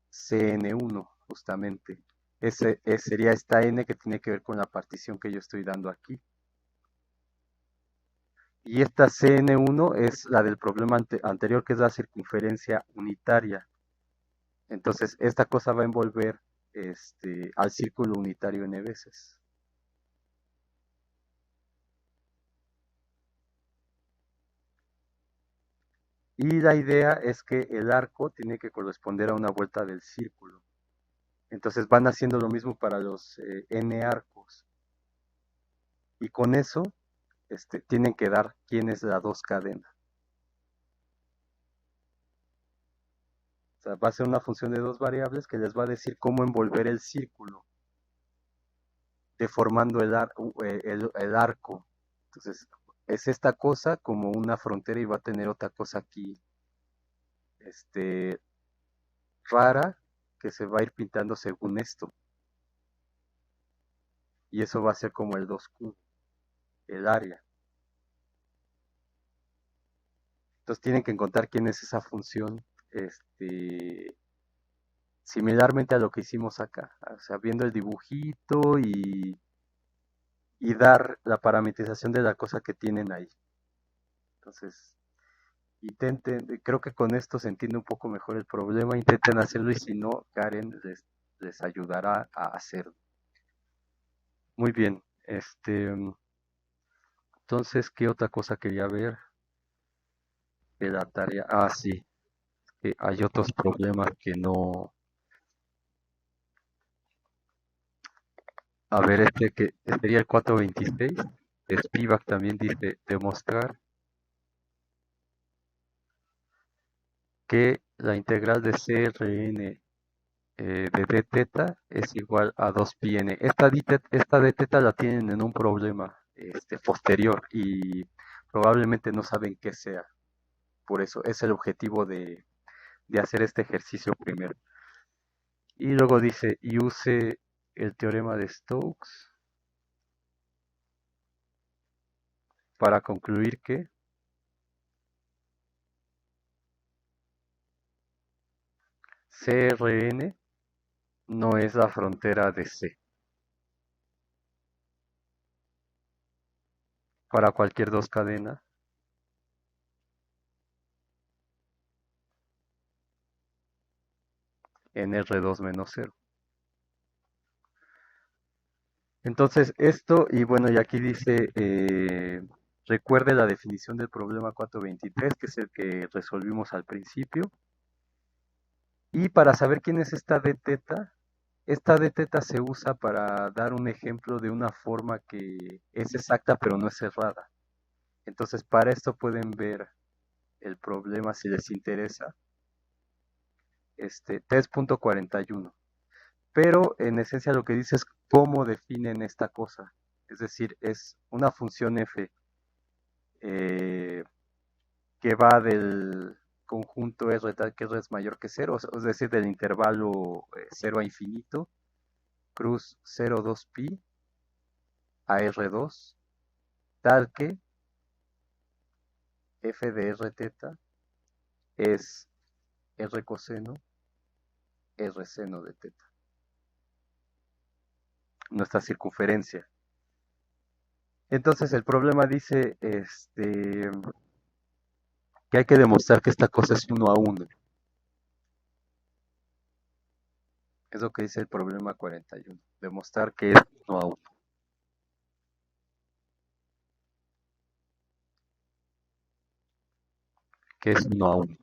CN1, justamente. Ese sería esta N que tiene que ver con la partición que yo estoy dando aquí. Y esta CN1 es la del problema anterior, que es la circunferencia unitaria. Entonces, esta cosa va a envolver al círculo unitario n veces. Y la idea es que el arco tiene que corresponder a una vuelta del círculo. Entonces van haciendo lo mismo para los n arcos. Y con eso tienen que dar quién es la 2 cadena. O sea, va a ser una función de dos variables que les va a decir cómo envolver el círculo, deformando el arco. Entonces, es esta cosa como una frontera y va a tener otra cosa aquí, rara, que se va a ir pintando según esto. Y eso va a ser como el 2Q, el área. Entonces tienen que encontrar quién es esa función, similarmente a lo que hicimos acá. O sea, viendo el dibujito y dar la parametrización de la cosa que tienen ahí. Entonces, creo que con esto se entiende un poco mejor el problema, intenten hacerlo y si no, Karen les ayudará a hacerlo. Muy bien, entonces, ¿qué otra cosa quería ver de la tarea? Ah, sí, que hay otros problemas que no... A ver, que sería el 426, Spivak también dice demostrar que la integral de CRN de d teta es igual a 2πn. Esta d teta la tienen en un problema posterior y probablemente no saben qué sea. Por eso es el objetivo de hacer este ejercicio primero. Y luego dice, y use el teorema de Stokes para concluir que CRN no es la frontera de C para cualquier dos cadenas en R2 menos 0. Entonces esto, y bueno, y aquí dice, recuerde la definición del problema 423, que es el que resolvimos al principio. Y para saber quién es esta d teta se usa para dar un ejemplo de una forma que es exacta pero no es cerrada. Entonces para esto pueden ver el problema si les interesa, 3.41. Pero en esencia lo que dice es cómo definen esta cosa. Es decir, es una función f eh, que va del conjunto R tal que R es mayor que 0, es decir, del intervalo 0 a infinito, cruz 0,2 pi a R2, tal que f de R teta es R coseno, R seno de teta, nuestra circunferencia. Entonces el problema dice que hay que demostrar que esta cosa es 1 a 1. Es lo que dice el problema 41. Demostrar que es 1 a 1. Que es 1 a 1.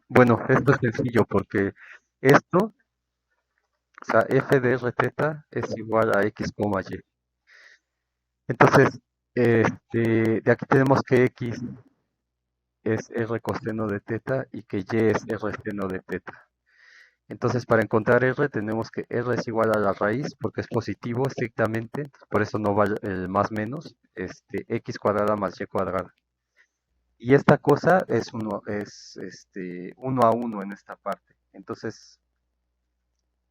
Bueno, esto es sencillo porque esto, o sea, f de r teta es igual a x, y. Entonces, de aquí tenemos que x es r coseno de teta y que y es r seno de teta. Entonces, para encontrar r tenemos que r es igual a la raíz porque es positivo estrictamente, por eso no va el más menos, x cuadrada más y cuadrada. Y esta cosa es 1 a 1 en esta parte. Entonces,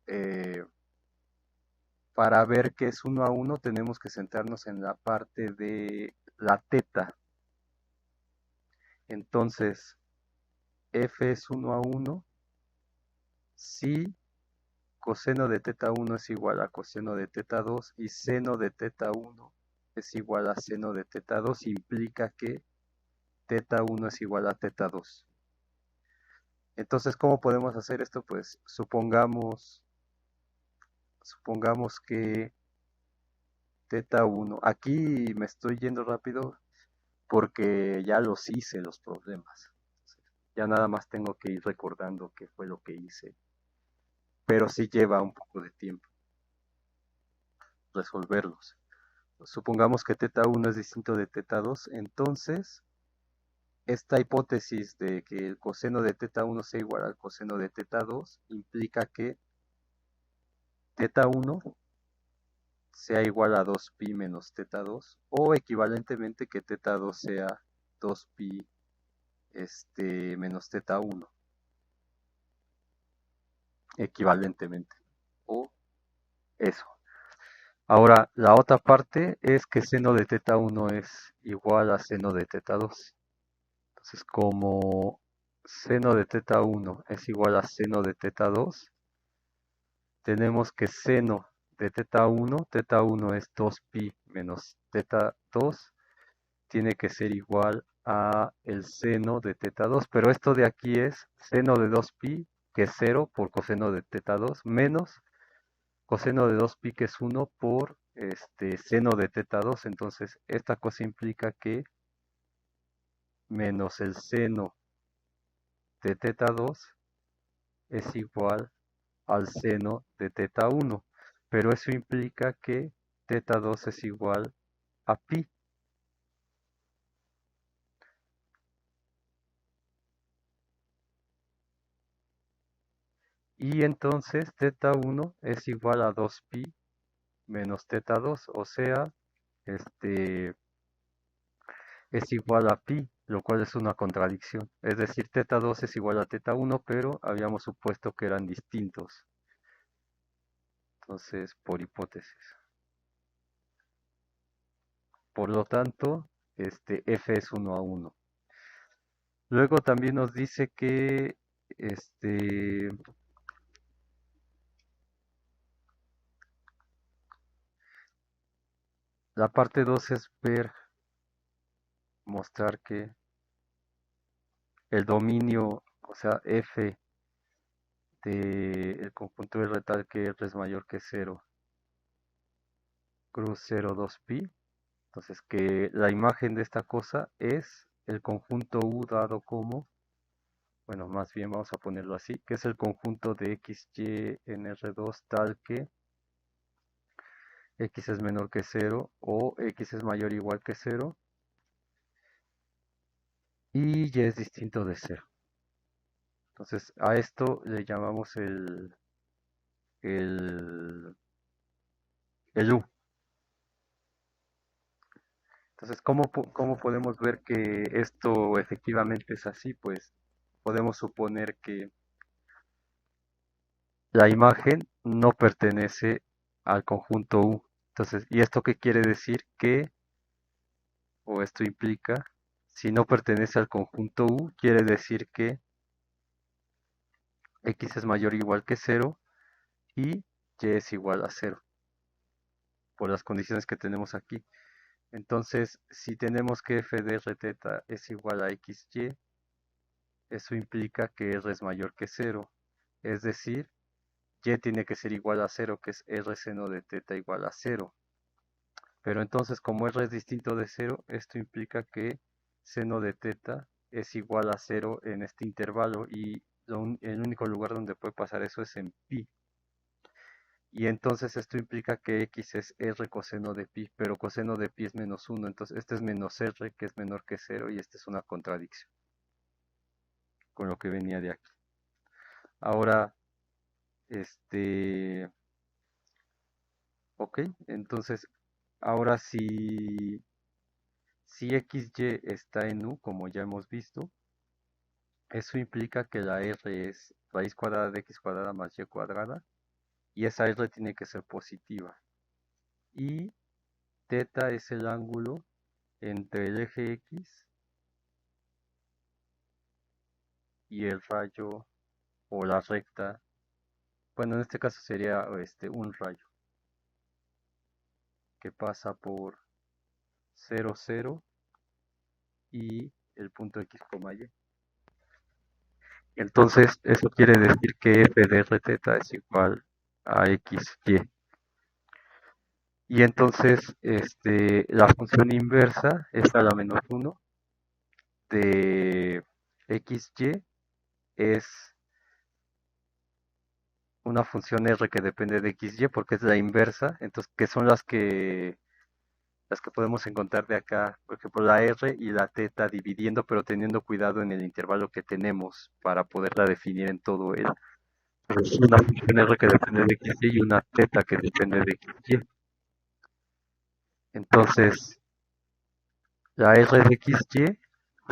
eh, para ver que es 1 a 1 tenemos que centrarnos en la parte de la teta. Entonces, f es 1 a 1 si coseno de teta 1 es igual a coseno de teta 2 y seno de teta 1 es igual a seno de teta 2, implica que teta 1 es igual a teta 2. Entonces, ¿cómo podemos hacer esto? Pues supongamos que teta 1, aquí me estoy yendo rápido porque ya los hice los problemas. Ya nada más tengo que ir recordando qué fue lo que hice, pero sí lleva un poco de tiempo resolverlos. Supongamos que teta 1 es distinto de teta 2, entonces esta hipótesis de que el coseno de teta 1 sea igual al coseno de teta 2 implica que teta 1 sea igual a 2pi menos teta 2 o equivalentemente que teta 2 sea 2pi menos teta 1 equivalentemente o eso. Ahora, la otra parte es que seno de teta 1 es igual a seno de teta 2. Entonces, como seno de teta 1 es igual a seno de teta 2, tenemos que seno de teta 1 es 2pi menos teta 2, tiene que ser igual a el seno de teta 2, pero esto de aquí es seno de 2pi, que es 0 por coseno de teta 2, menos coseno de 2pi, que es 1 por seno de teta 2. Entonces, esta cosa implica que menos el seno de teta 2 es igual al seno de teta 1, pero eso implica que teta 2 es igual a pi. Y entonces teta 1 es igual a 2pi menos teta 2, o sea, es igual a pi, lo cual es una contradicción. Es decir, teta 2 es igual a teta 1, pero habíamos supuesto que eran distintos. Entonces, por hipótesis. Por lo tanto, f es 1 a 1. Luego también nos dice que este, la parte 2 es mostrar que el dominio, o sea, f del conjunto R tal que R es mayor que 0, cruz 0, 2 pi. Entonces, que la imagen de esta cosa es el conjunto U dado como, bueno, más bien vamos a ponerlo así, que es el conjunto de XY en R2 tal que X es menor que 0 o X es mayor o igual que 0 y Y es distinto de 0. Entonces, a esto le llamamos el, el U. Entonces, ¿cómo podemos ver que esto efectivamente es así? Pues podemos suponer que la imagen no pertenece al conjunto U. Entonces, ¿y esto qué quiere decir? Que, o esto implica, si no pertenece al conjunto U, quiere decir que X es mayor o igual que 0 y Y es igual a 0, por las condiciones que tenemos aquí. Entonces, si tenemos que f de r teta es igual a xy, eso implica que r es mayor que 0. Es decir, y tiene que ser igual a 0, que es r seno de teta igual a 0. Pero entonces, como r es distinto de 0, esto implica que seno de teta es igual a 0 en este intervalo y el único lugar donde puede pasar eso es en pi. Y entonces esto implica que x es r coseno de pi, pero coseno de pi es menos 1, entonces este es menos r, que es menor que 0, y esta es una contradicción con lo que venía de aquí. Ahora, este, ok, entonces, ahora si xy está en u, como ya hemos visto, eso implica que la r es raíz cuadrada de x cuadrada más y cuadrada, y esa r tiene que ser positiva. Y teta es el ángulo entre el eje x y el rayo o la recta. Bueno, en este caso sería un rayo que pasa por 0, 0 y el punto x, y. Entonces, eso quiere decir que f de r teta es igual a x, y. Y entonces, la función inversa es a la menos 1 de xy es una función r que depende de xy porque es la inversa, entonces, que son las que podemos encontrar de acá, por ejemplo, la r y la teta dividiendo, pero teniendo cuidado en el intervalo que tenemos para poderla definir en todo el. Es una función r que depende de xy y una teta que depende de xy. Entonces, la r de xy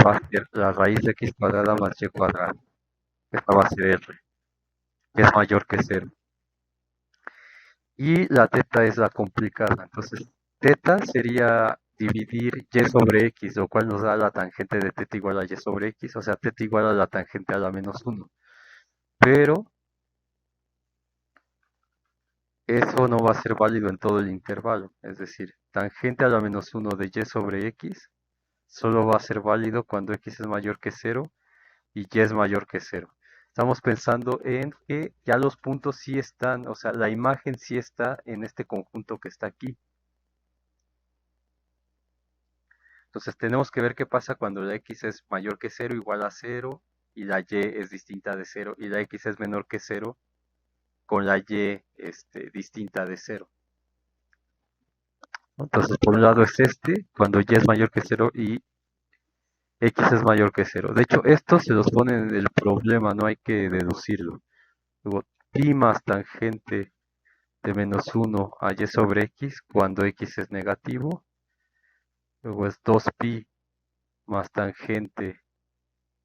va a ser la raíz de x cuadrada más y cuadrada. Esta va a ser r, que es mayor que 0. Y la teta es la complicada. Entonces, teta sería dividir y sobre x, lo cual nos da la tangente de teta igual a y sobre x, o sea, teta igual a la tangente a la menos 1. Pero eso no va a ser válido en todo el intervalo. Es decir, tangente a la menos 1 de y sobre x solo va a ser válido cuando x es mayor que 0 y y es mayor que 0. Estamos pensando en que ya los puntos sí están, o sea, la imagen sí está en este conjunto que está aquí. Entonces tenemos que ver qué pasa cuando la x es mayor que 0, igual a 0, y la y es distinta de 0, y la x es menor que 0, con la y distinta de 0. Entonces por un lado es cuando y es mayor que 0 y x es mayor que 0. De hecho, esto se los pone en el problema, no hay que deducirlo. Luego, pi más tangente de menos 1 a y sobre x cuando x es negativo. Luego es 2pi más tangente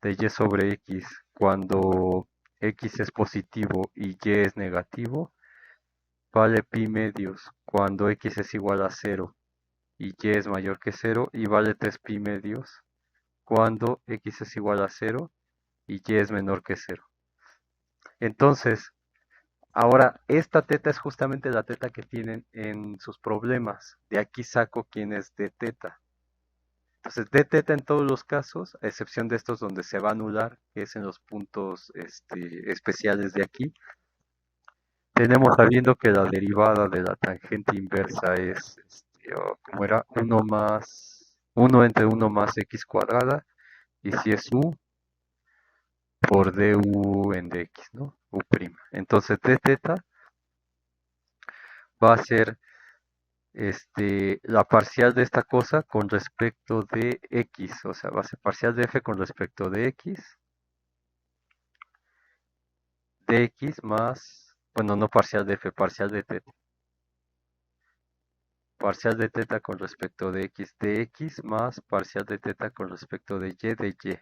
de y sobre x cuando x es positivo y y es negativo, vale pi medios cuando x es igual a 0 y y es mayor que 0, y vale 3 pi medios cuando x es igual a 0 y y es menor que 0. Entonces, ahora esta teta es justamente la teta que tienen en sus problemas. De aquí saco quién es d teta. Entonces, d teta en todos los casos, a excepción de estos donde se va a anular, que es en los puntos especiales de aquí, tenemos sabiendo que la derivada de la tangente inversa es, ¿cómo era? Uno entre uno más x cuadrada, y si es u por du en dx, ¿no? U'. Entonces, d teta va a ser la parcial de esta cosa con respecto de x, o sea, va a ser parcial de f con respecto de x, dx más, bueno, no parcial de f, parcial de teta. Parcial de teta con respecto de x dx más parcial de teta con respecto de y de y.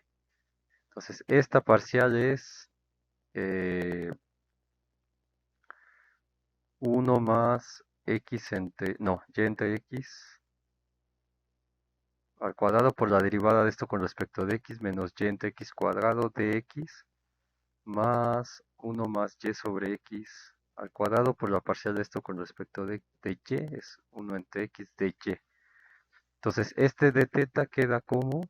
Entonces, esta parcial es 1 más x entre, no, y entre x al cuadrado por la derivada de esto con respecto de x menos y entre x cuadrado de x más 1 más y sobre x al cuadrado por la parcial de esto con respecto de y es 1 entre x de y. Entonces, este de teta queda como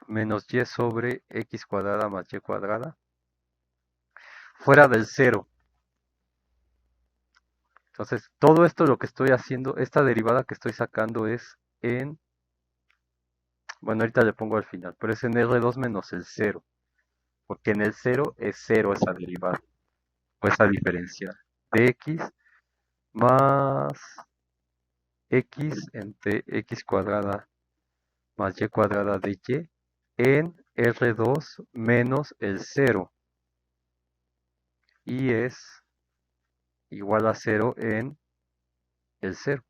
menos y sobre x cuadrada más y cuadrada fuera del cero. Entonces, todo esto lo que estoy haciendo, esta derivada que estoy sacando es en, bueno, ahorita le pongo al final, pero es en R2 menos el cero, porque en el cero es cero esa derivada, o esa diferencial de x más x entre x cuadrada más y cuadrada de y en R2 menos el cero, y es igual a cero en el cero.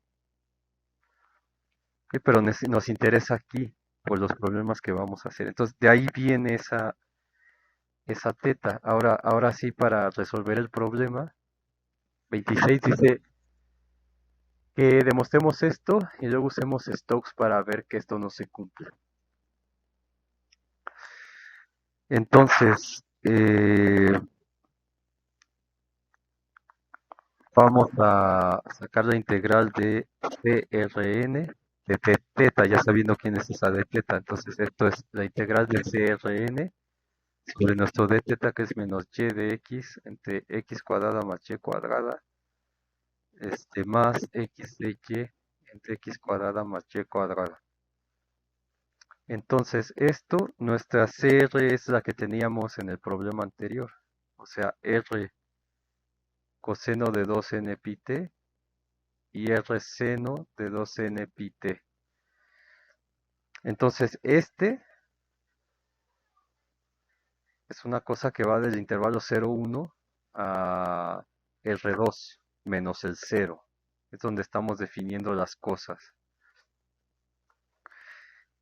Pero nos interesa aquí por los problemas que vamos a hacer. Entonces, de ahí viene esa teta. Ahora sí, para resolver el problema, 26 dice que demostremos esto y luego usemos Stokes para ver que esto no se cumple. Entonces, vamos a sacar la integral de CRN de teta, ya sabiendo quién es esa de teta. Entonces, esto es la integral de CRN sobre nuestro d teta, que es menos y de x entre x cuadrada más y cuadrada, más x de y entre x cuadrada más y cuadrada. Entonces, nuestra CR es la que teníamos en el problema anterior, o sea, R coseno de 2n pi t y R seno de 2n pi t. Entonces, es una cosa que va del intervalo 0,1 a R2 menos el 0. Es donde estamos definiendo las cosas.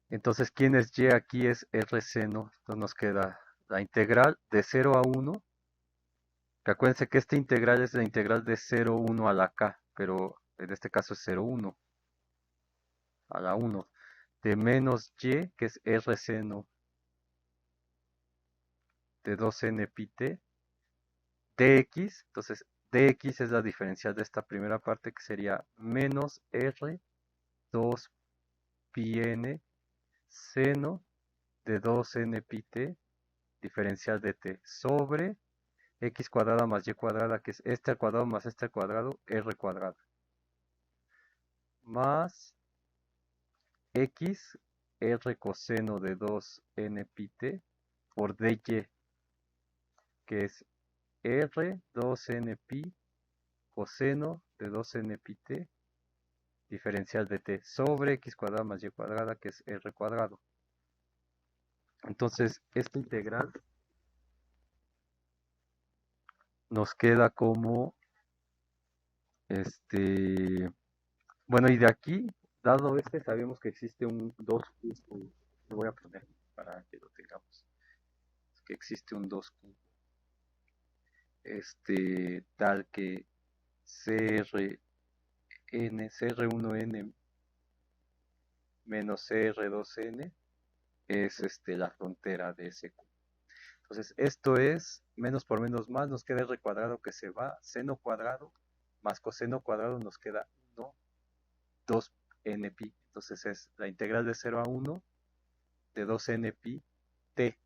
Entonces, ¿quién es y? Aquí es R seno. Entonces nos queda la integral de 0 a 1. Que acuérdense que esta integral es la integral de 0,1 a la k, pero en este caso es 0,1 a la 1. De menos y, que es R seno de 2n pi t, dx. Entonces, dx es la diferencial de esta primera parte, que sería menos R 2 pi n seno de 2n pi t, diferencial de t, sobre x cuadrada más y cuadrada, que es este al cuadrado más este al cuadrado, r cuadrada, más x r coseno de 2n pi t por dy, que es r 2n pi coseno de 2n pi t, diferencial de t, sobre x cuadrada más y cuadrada, que es r cuadrado. Entonces, esta integral nos queda como, bueno, y de aquí, dado sabemos que existe un 2Q, lo voy a poner para que lo tengamos, que existe un 2Q, tal que CR1N menos CR2N es la frontera de ese Q. Entonces, esto es menos por menos más, nos queda r cuadrado que se va, seno cuadrado más coseno cuadrado nos queda 1, 2n pi. Entonces es la integral de 0 a 1 de 2n pi t.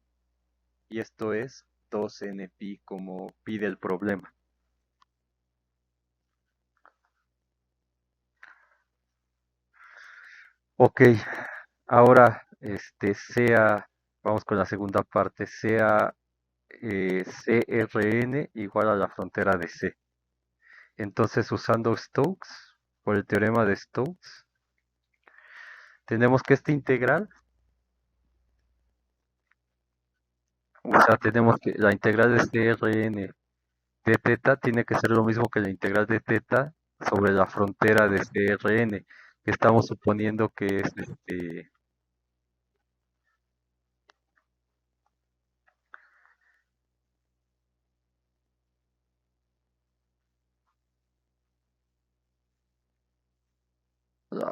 Y esto es 2n pi como pide el problema. Ok, ahora vamos con la segunda parte, sea CRN igual a la frontera de C. Entonces, usando Stokes, por el teorema de Stokes, tenemos que esta integral, o sea, tenemos que la integral de CRN de teta tiene que ser lo mismo que la integral de teta sobre la frontera de CRN, que estamos suponiendo que es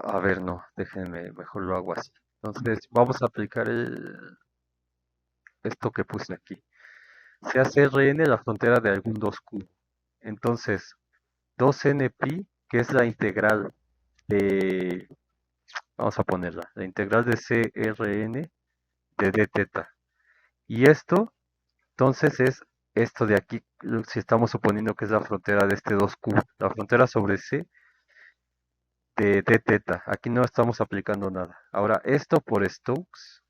a ver, no, déjenme, mejor lo hago así. Entonces, vamos a aplicar esto que puse aquí. Se hace Rn la frontera de algún 2Q. Entonces, 2npi, que es la integral de, vamos a ponerla, la integral de CRN de d teta. Y esto, entonces, es esto de aquí, si estamos suponiendo que es la frontera de este 2Q, la frontera sobre C de d teta. Aquí no estamos aplicando nada. Ahora, esto por Stokes,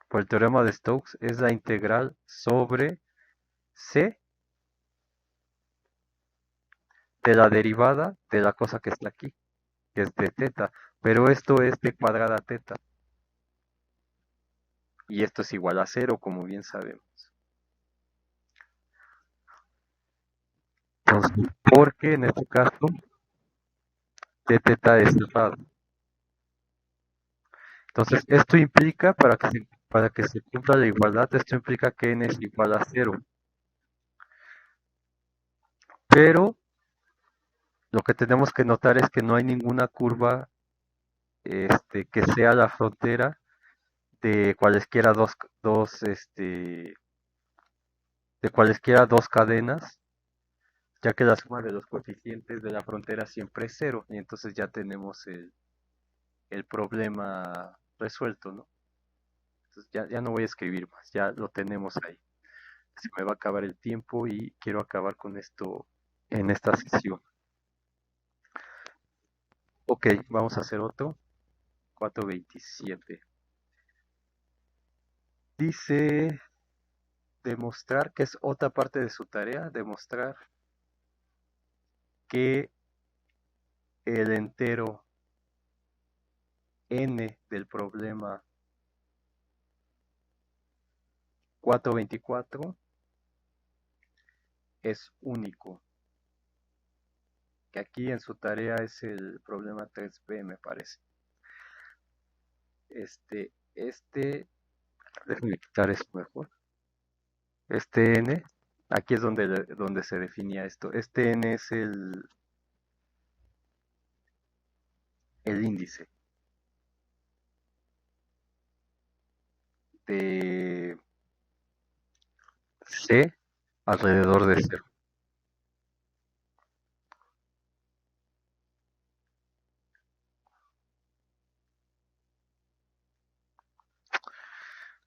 por el teorema de Stokes, es la integral sobre C de la derivada de la cosa que está aquí, que es de teta. Pero esto es de cuadrada teta. Y esto es igual a cero, como bien sabemos. Entonces, porque en este caso, d teta es cerrado. Entonces, esto implica, para que se cumpla la igualdad, esto implica que n es igual a cero. Pero lo que tenemos que notar es que no hay ninguna curva que sea la frontera de cualesquiera de cualesquiera dos cadenas, ya que la suma de los coeficientes de la frontera siempre es cero, y entonces ya tenemos el problema resuelto, ¿no? Entonces ya no voy a escribir más, ya lo tenemos ahí. Se me va a acabar el tiempo y quiero acabar con esto en esta sesión. Ok, vamos a hacer otro. 427. Dice demostrar, que es otra parte de su tarea, demostrar que el entero n del problema 424 es único. Que aquí en su tarea es el problema 3b, me parece. Déjenme quitar esto mejor. Este n, aquí es donde se definía esto. Este n es el índice de c alrededor de 0.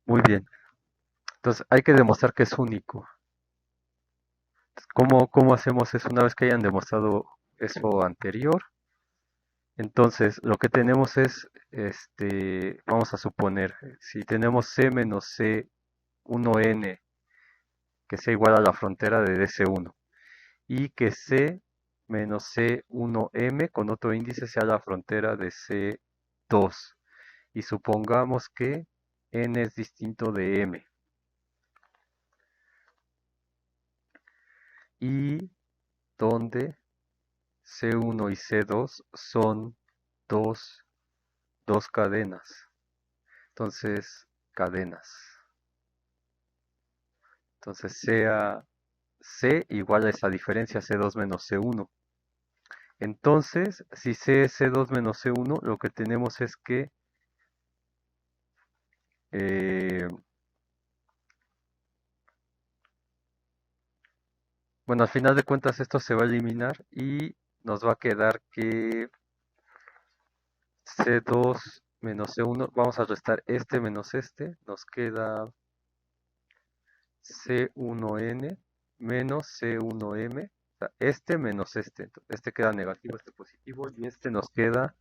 Muy bien. Entonces hay que demostrar que es único. ¿Cómo hacemos eso una vez que hayan demostrado eso anterior? Entonces, lo que tenemos es, vamos a suponer, si tenemos C menos C1N, que sea igual a la frontera de DC1, y que C menos C1M con otro índice sea la frontera de C2, y supongamos que N es distinto de M, y donde C1 y C2 son dos cadenas. Entonces, cadenas. Entonces, sea C igual a esa diferencia, C2 menos C1. Entonces, si C es C2 menos C1, lo que tenemos es que Eh, bueno, al final de cuentas esto se va a eliminar y nos va a quedar que C2 menos C1, vamos a restar este menos este, nos queda C1N menos C1M, o sea, este menos este, este queda negativo, este positivo, y este nos queda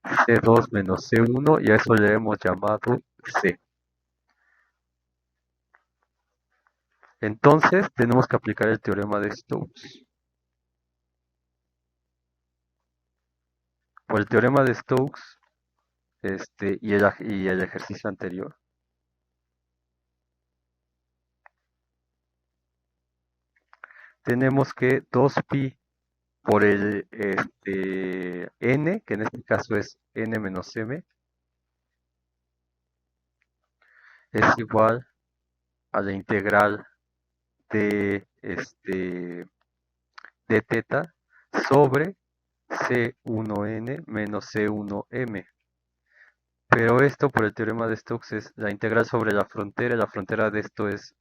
C2 menos C1, y a eso le hemos llamado C. Entonces tenemos que aplicar el teorema de Stokes. Por el teorema de Stokes y el ejercicio anterior, tenemos que 2pi por el n, que en este caso es n menos m, es igual a la integral de, de teta sobre C1n menos C1m. Pero esto por el teorema de Stokes es la integral sobre la frontera, y la frontera de esto es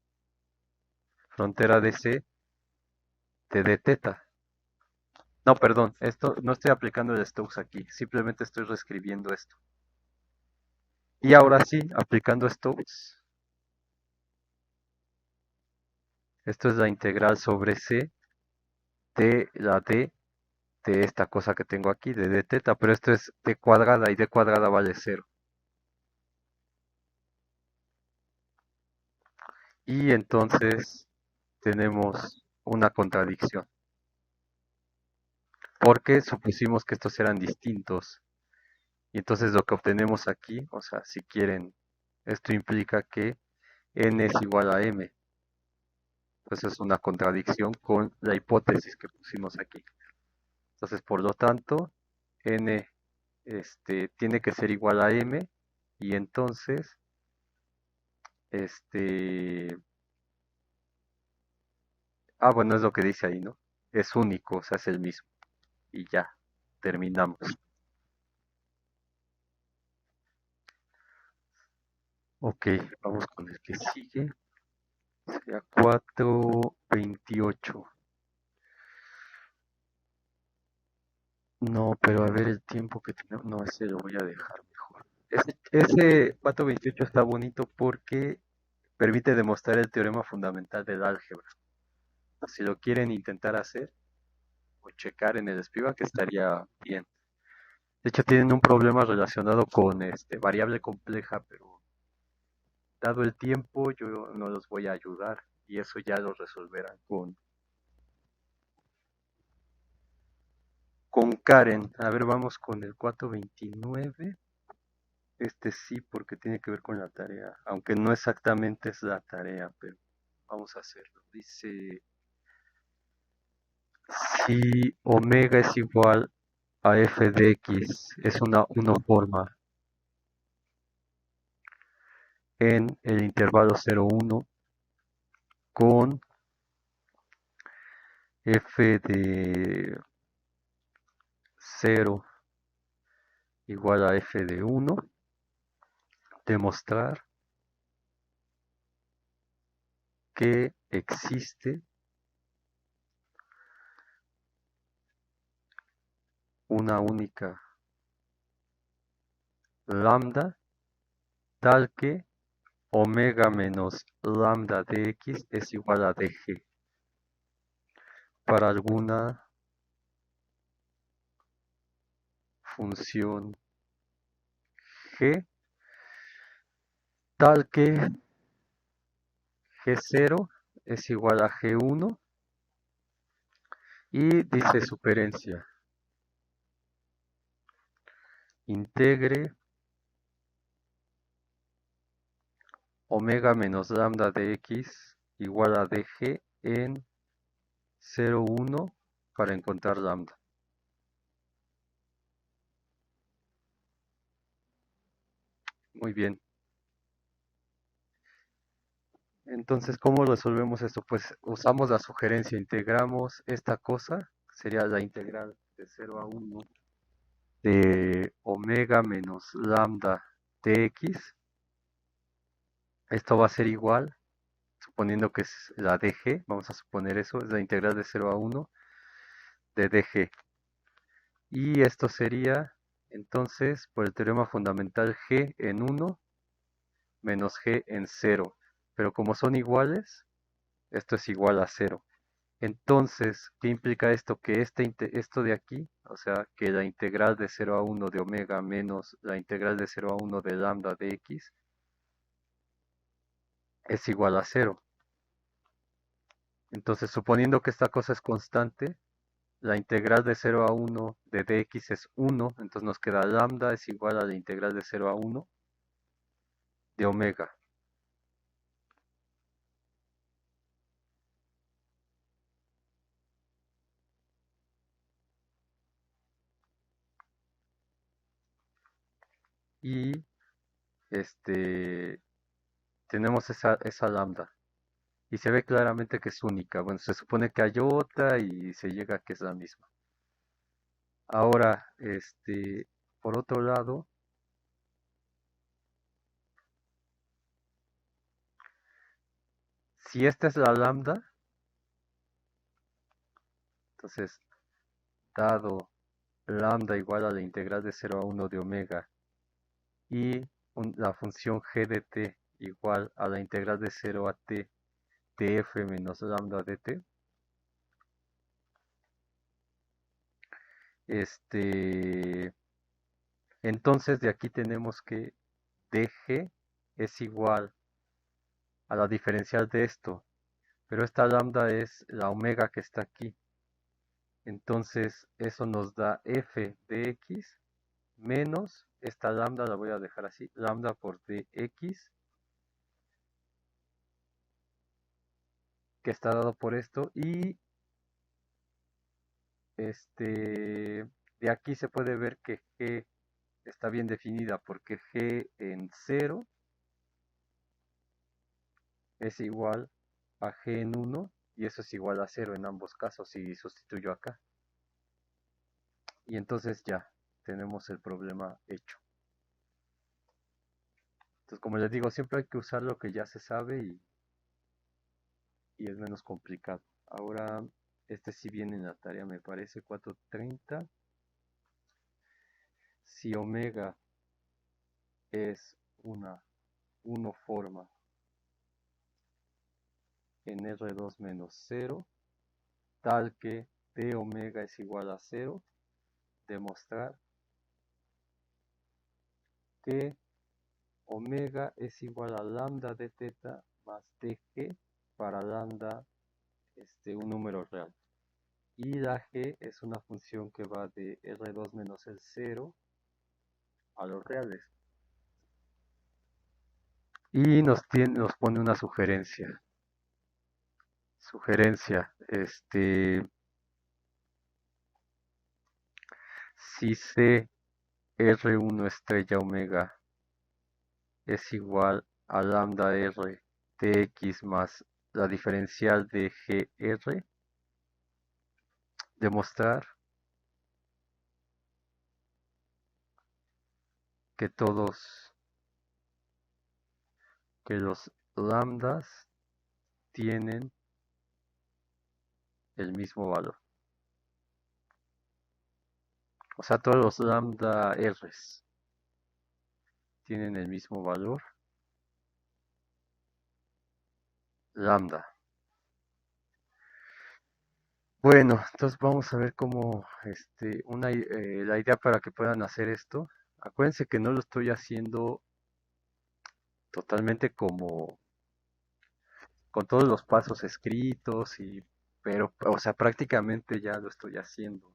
frontera de C de d teta. No, perdón, esto no estoy aplicando el Stokes aquí, simplemente estoy reescribiendo esto. Y ahora sí, aplicando Stokes, esto es la integral sobre C de la d de esta cosa que tengo aquí, de d teta, pero esto es d cuadrada y d cuadrada vale 0. Y entonces tenemos una contradicción, porque supusimos que estos eran distintos. Y entonces lo que obtenemos aquí, o sea, si quieren, esto implica que n es igual a m. Entonces es una contradicción con la hipótesis que pusimos aquí. Entonces, por lo tanto, n tiene que ser igual a m, y entonces este bueno, es lo que dice ahí, ¿no? Es único, o sea, es el mismo. Y ya, terminamos. Ok, vamos con el que sigue. Sería 428. No, pero a ver el tiempo que tenemos. No, ese lo voy a dejar mejor. Ese 428 está bonito porque permite demostrar el teorema fundamental del álgebra. Si lo quieren intentar hacer o checar en el Spivak, estaría bien. De hecho, tienen un problema relacionado con variable compleja, pero dado el tiempo, yo no los voy a ayudar y eso ya lo resolverán con Karen. A ver, vamos con el 429. Este sí, porque tiene que ver con la tarea, aunque no exactamente es la tarea, pero vamos a hacerlo. Dice, si omega es igual a f de x, es una forma en el intervalo 0,1 con f de 0 igual a f de 1, demostrar que existe una única lambda tal que omega menos lambda de x es igual a dg para alguna función g tal que g0 es igual a g1 y dice superencia, integre omega menos lambda de x igual a dg en 0,1 para encontrar lambda. Muy bien. Entonces, ¿cómo resolvemos esto? Pues usamos la sugerencia, integramos esta cosa, sería la integral de 0 a 1 de omega menos lambda de x Esto va a ser igual, suponiendo que es la dg, vamos a suponer eso, es la integral de 0 a 1 de dg. Y esto sería, entonces, por el teorema fundamental, g en 1 menos g en 0. Pero como son iguales, esto es igual a 0. Entonces, ¿qué implica esto? Que esto de aquí, o sea, que la integral de 0 a 1 de omega menos la integral de 0 a 1 de lambda de x es igual a 0. Entonces, suponiendo que esta cosa es constante, la integral de 0 a 1 de dx es 1, entonces nos queda lambda es igual a la integral de 0 a 1 de omega. Y este, tenemos esa lambda. Y se ve claramente que es única. Bueno, se supone que hay otra y se llega a que es la misma. Ahora, por otro lado, si esta es la lambda, entonces, dado lambda igual a la integral de 0 a 1 de omega y la función g de t igual a la integral de 0 a t de f menos lambda de t, este, entonces de aquí tenemos que dg es igual a la diferencial de esto, pero esta lambda es la omega que está aquí. Entonces eso nos da f de x menos esta lambda, la voy a dejar así, lambda por dx, que está dado por esto, y de aquí se puede ver que g está bien definida, porque g en 0 es igual a g en 1, y eso es igual a 0 en ambos casos, si sustituyo acá. Y entonces ya, tenemos el problema hecho. Entonces, como les digo, siempre hay que usar lo que ya se sabe y es menos complicado. Ahora, sí viene en la tarea, me parece, 430. Si omega es una 1 forma en R2 menos 0, tal que d omega es igual a 0, demostrar que omega es igual a lambda de teta más dg para lambda un número real. Y la g es una función que va de R2 menos el 0 a los reales. Y nos pone una sugerencia. Sugerencia, si C R1 estrella omega es igual a lambda R de x más la diferencial de GR, demostrar que que los lambdas tienen el mismo valor. O sea, todos los lambda R's tienen el mismo valor. Lambda. Bueno, entonces vamos a ver cómo, la idea para que puedan hacer esto. Acuérdense que no lo estoy haciendo totalmente como con todos los pasos escritos pero, o sea, prácticamente ya lo estoy haciendo.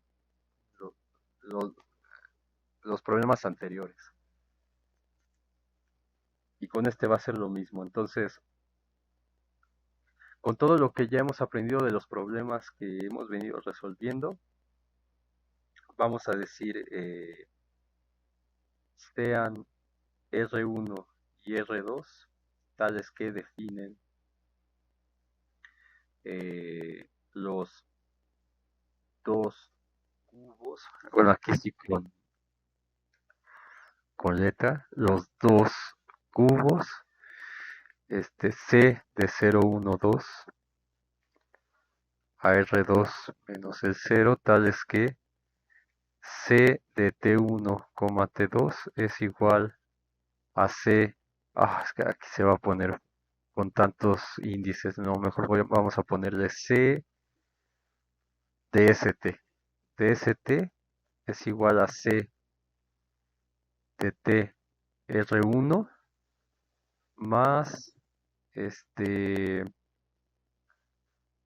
Lo- lo- los problemas anteriores. Y con este va a ser lo mismo. Entonces, con todo lo que ya hemos aprendido de los problemas que hemos venido resolviendo, vamos a decir, sean R1 y R2, tales que definen los dos cubos, bueno, aquí sí con letra, los dos cubos C de 0,1,2 a R2 menos el 0, tal es que C de T1, T2 es igual a C. Es que aquí se va a poner con tantos índices, no, mejor vamos a ponerle C de ST. DST es igual a C de T R1 más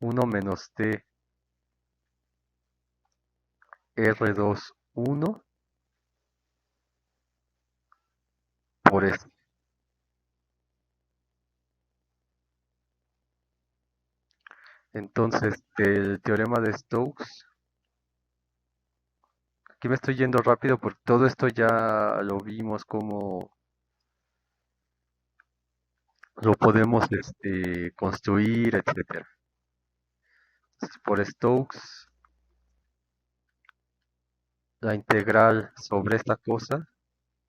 1 menos T R2 1 por S. Entonces, del teorema de Stokes, aquí me estoy yendo rápido porque todo esto ya lo vimos como lo podemos construir, etcétera. Entonces, por Stokes, la integral sobre esta cosa,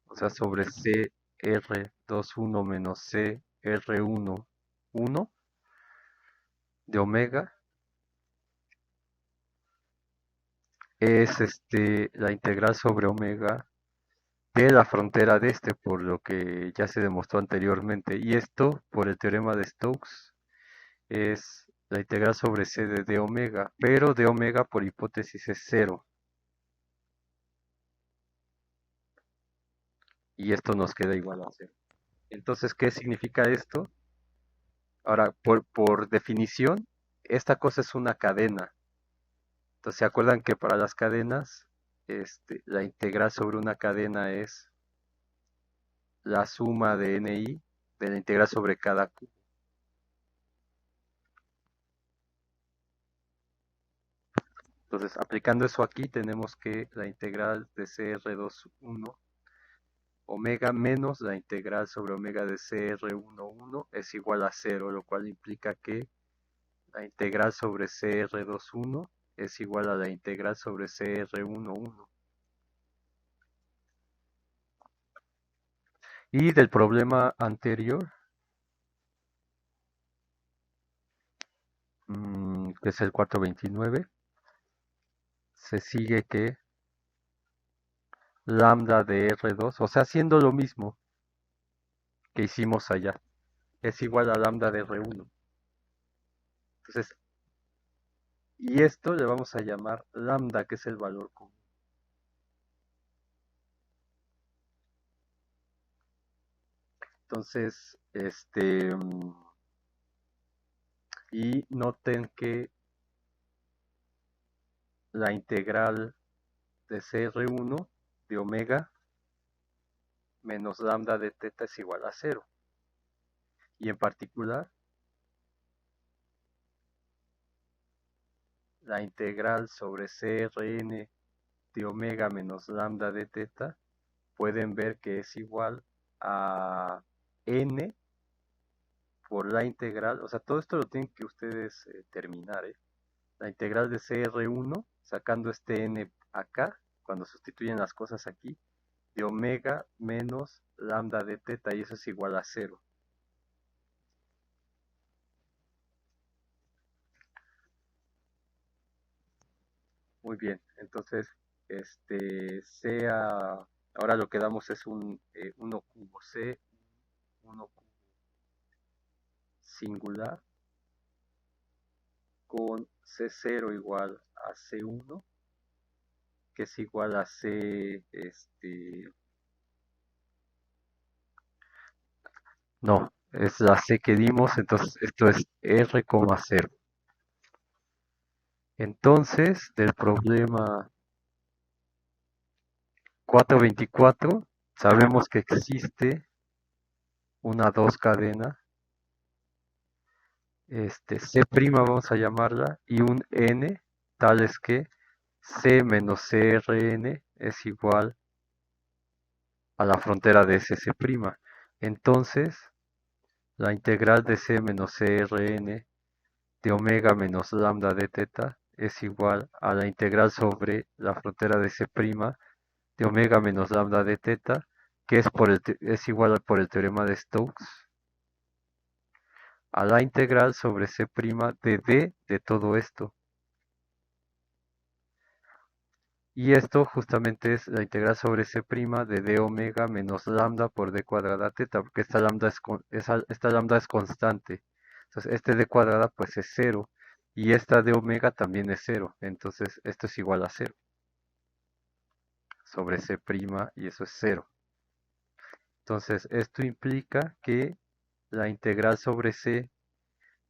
o sea, sobre CR21 menos CR11 de omega, es la integral sobre omega de la frontera de por lo que ya se demostró anteriormente. Y esto, por el teorema de Stokes, es la integral sobre c de d omega, pero d omega por hipótesis es cero. Y esto nos queda igual a cero. Entonces, ¿qué significa esto? Ahora, por definición, esta cosa es una cadena. Entonces, ¿se acuerdan que para las cadenas, la integral sobre una cadena es la suma de ni de la integral sobre cada q? Entonces, aplicando eso aquí, tenemos que la integral de CR21 omega menos la integral sobre omega de CR11 es igual a cero, lo cual implica que la integral sobre CR21 es igual a la integral sobre CR11. Y del problema anterior, que es el 429, se sigue que lambda de R2, o sea, haciendo lo mismo que hicimos allá, es igual a lambda de R1. Entonces, y esto le vamos a llamar lambda, que es el valor común. Entonces, y noten que la integral de CR1 de omega menos lambda de teta es igual a cero. Y en particular, la integral sobre CRN de omega menos lambda de teta, pueden ver que es igual a n por la integral, o sea, todo esto lo tienen que ustedes terminar, la integral de CR1, sacando este n acá, cuando sustituyen las cosas aquí, de omega menos lambda de teta, y eso es igual a cero. Muy bien, entonces, ahora lo que damos es un 1 cubo C, 1 cubo singular, con C0 igual a C1, que es igual a C, no, es la C que dimos, entonces esto es R,0. Entonces, del problema 424, sabemos que existe una dos cadena, C' vamos a llamarla, y un n, tales que C menos CRN es igual a la frontera de SC'. Entonces, la integral de C menos CRN de omega menos lambda de teta es igual a la integral sobre la frontera de C' de omega menos lambda de teta, que es igual por el teorema de Stokes, a la integral sobre c' de d de todo esto. Y esto justamente es la integral sobre c' de d omega menos lambda por d cuadrada teta, porque esta lambda es constante. Entonces este d cuadrada pues es cero, y esta d omega también es cero. Entonces esto es igual a cero sobre c' y eso es cero. Entonces esto implica que la integral sobre c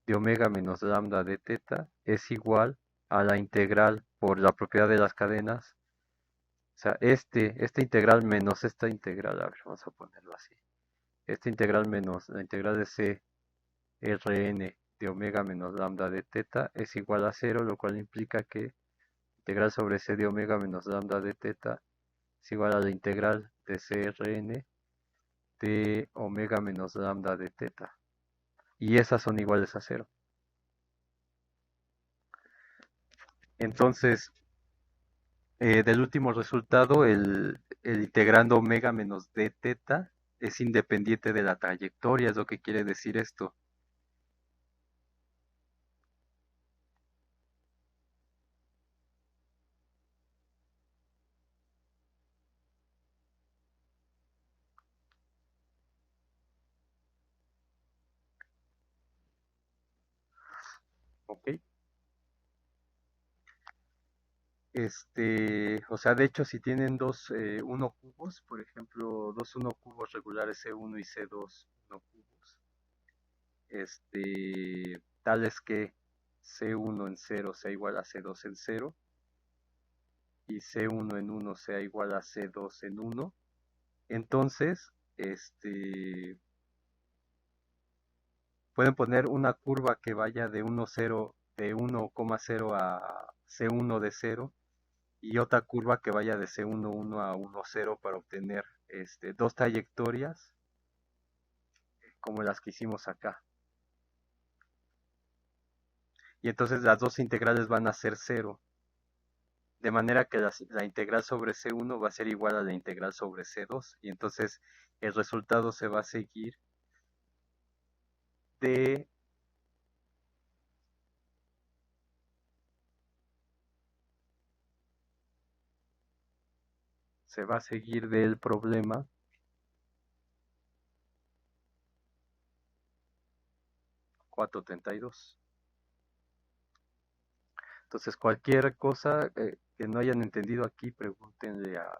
de omega menos lambda de teta es igual a la integral por la propiedad de las cadenas. O sea, esta integral menos esta integral, a ver, vamos a ponerlo así. Esta integral menos la integral de c Rn de omega menos lambda de teta es igual a cero, lo cual implica que integral sobre c de omega menos lambda de teta es igual a la integral de Crn de omega menos lambda de teta. Y esas son iguales a cero. Entonces, del último resultado, el integrando omega menos d teta es independiente de la trayectoria, es lo que quiere decir esto. ¿Ok? O sea, de hecho, si tienen dos 1 cubos, por ejemplo, dos 1 cubos regulares C1 y C2 1 cubos, tales que C1 en 0 sea igual a C2 en 0 y C1 en 1 sea igual a C2 en 1, entonces, pueden poner una curva que vaya de 1,0 de 1,0 a C1 de 0 y otra curva que vaya de C11 a 1,0 para obtener dos trayectorias como las que hicimos acá. Y entonces las dos integrales van a ser 0. De manera que la integral sobre C1 va a ser igual a la integral sobre C2. Y entonces el resultado se va a seguir de del problema 432. Entonces, cualquier cosa que no hayan entendido aquí, pregúntenle a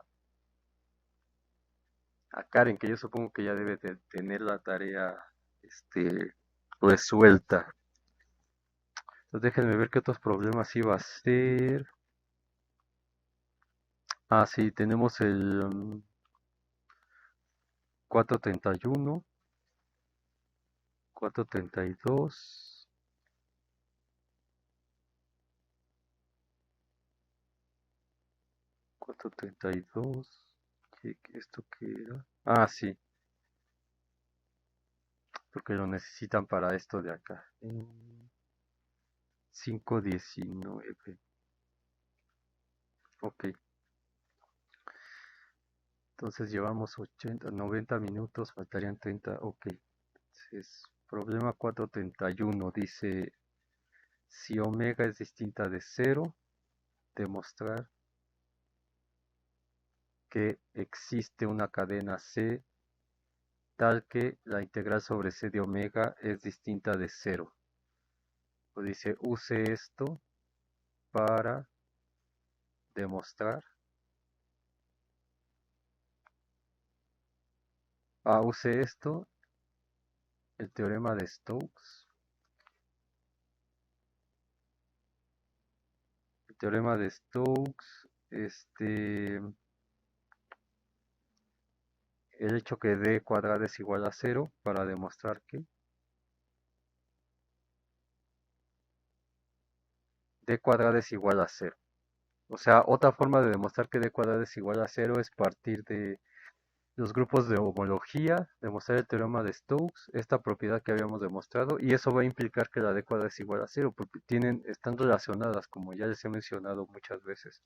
Karen, que yo supongo que ya debe de tener la tarea resuelta. Entonces, déjenme ver qué otros problemas iba a ser. Ah, sí, tenemos el 431, 432, 432. ¿Esto qué era? Ah, sí, porque lo necesitan para esto de acá. 519. Ok, entonces llevamos 80, 90 minutos, faltarían 30. Ok, entonces, problema 431 dice, si omega es distinta de cero, demostrar que existe una cadena C tal que la integral sobre C de omega es distinta de cero. O dice, use esto para demostrar. Use esto, el teorema de Stokes. El teorema de Stokes, el hecho que d cuadrada es igual a cero para demostrar que d cuadrada es igual a cero. O sea, otra forma de demostrar que d cuadrada es igual a cero es partir de los grupos de homología, demostrar el teorema de Stokes, esta propiedad que habíamos demostrado, y eso va a implicar que la d cuadrada es igual a cero, porque están relacionadas, como ya les he mencionado muchas veces.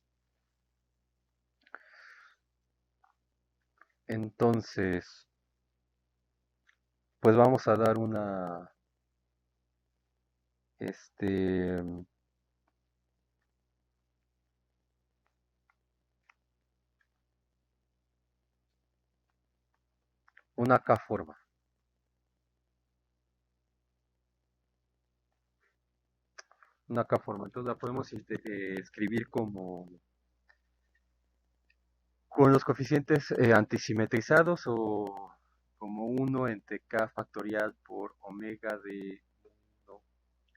Entonces, pues vamos a dar una este, una K forma. Una K forma. Entonces la podemos escribir como con los coeficientes antisimetrizados o como 1 entre K factorial por omega de 1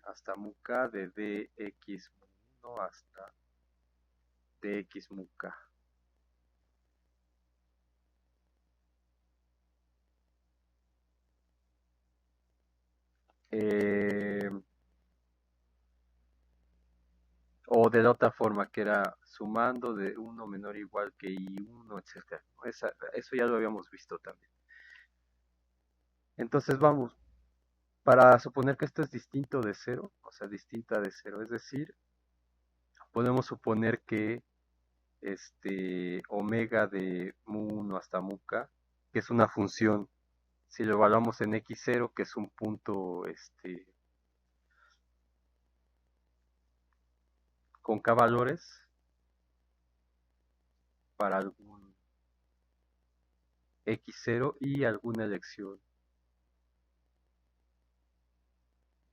hasta mu K de dx mu 1 hasta dx mu K. Eh, o de la otra forma, que era sumando de 1 menor o igual que I1, etcétera. Eso ya lo habíamos visto también. Entonces vamos, para suponer que esto es distinto de cero, o sea, distinta de cero, es decir, podemos suponer que omega de mu1 hasta mu k, que es una función, si lo evaluamos en x0, que es un punto con k valores para algún x0 y alguna elección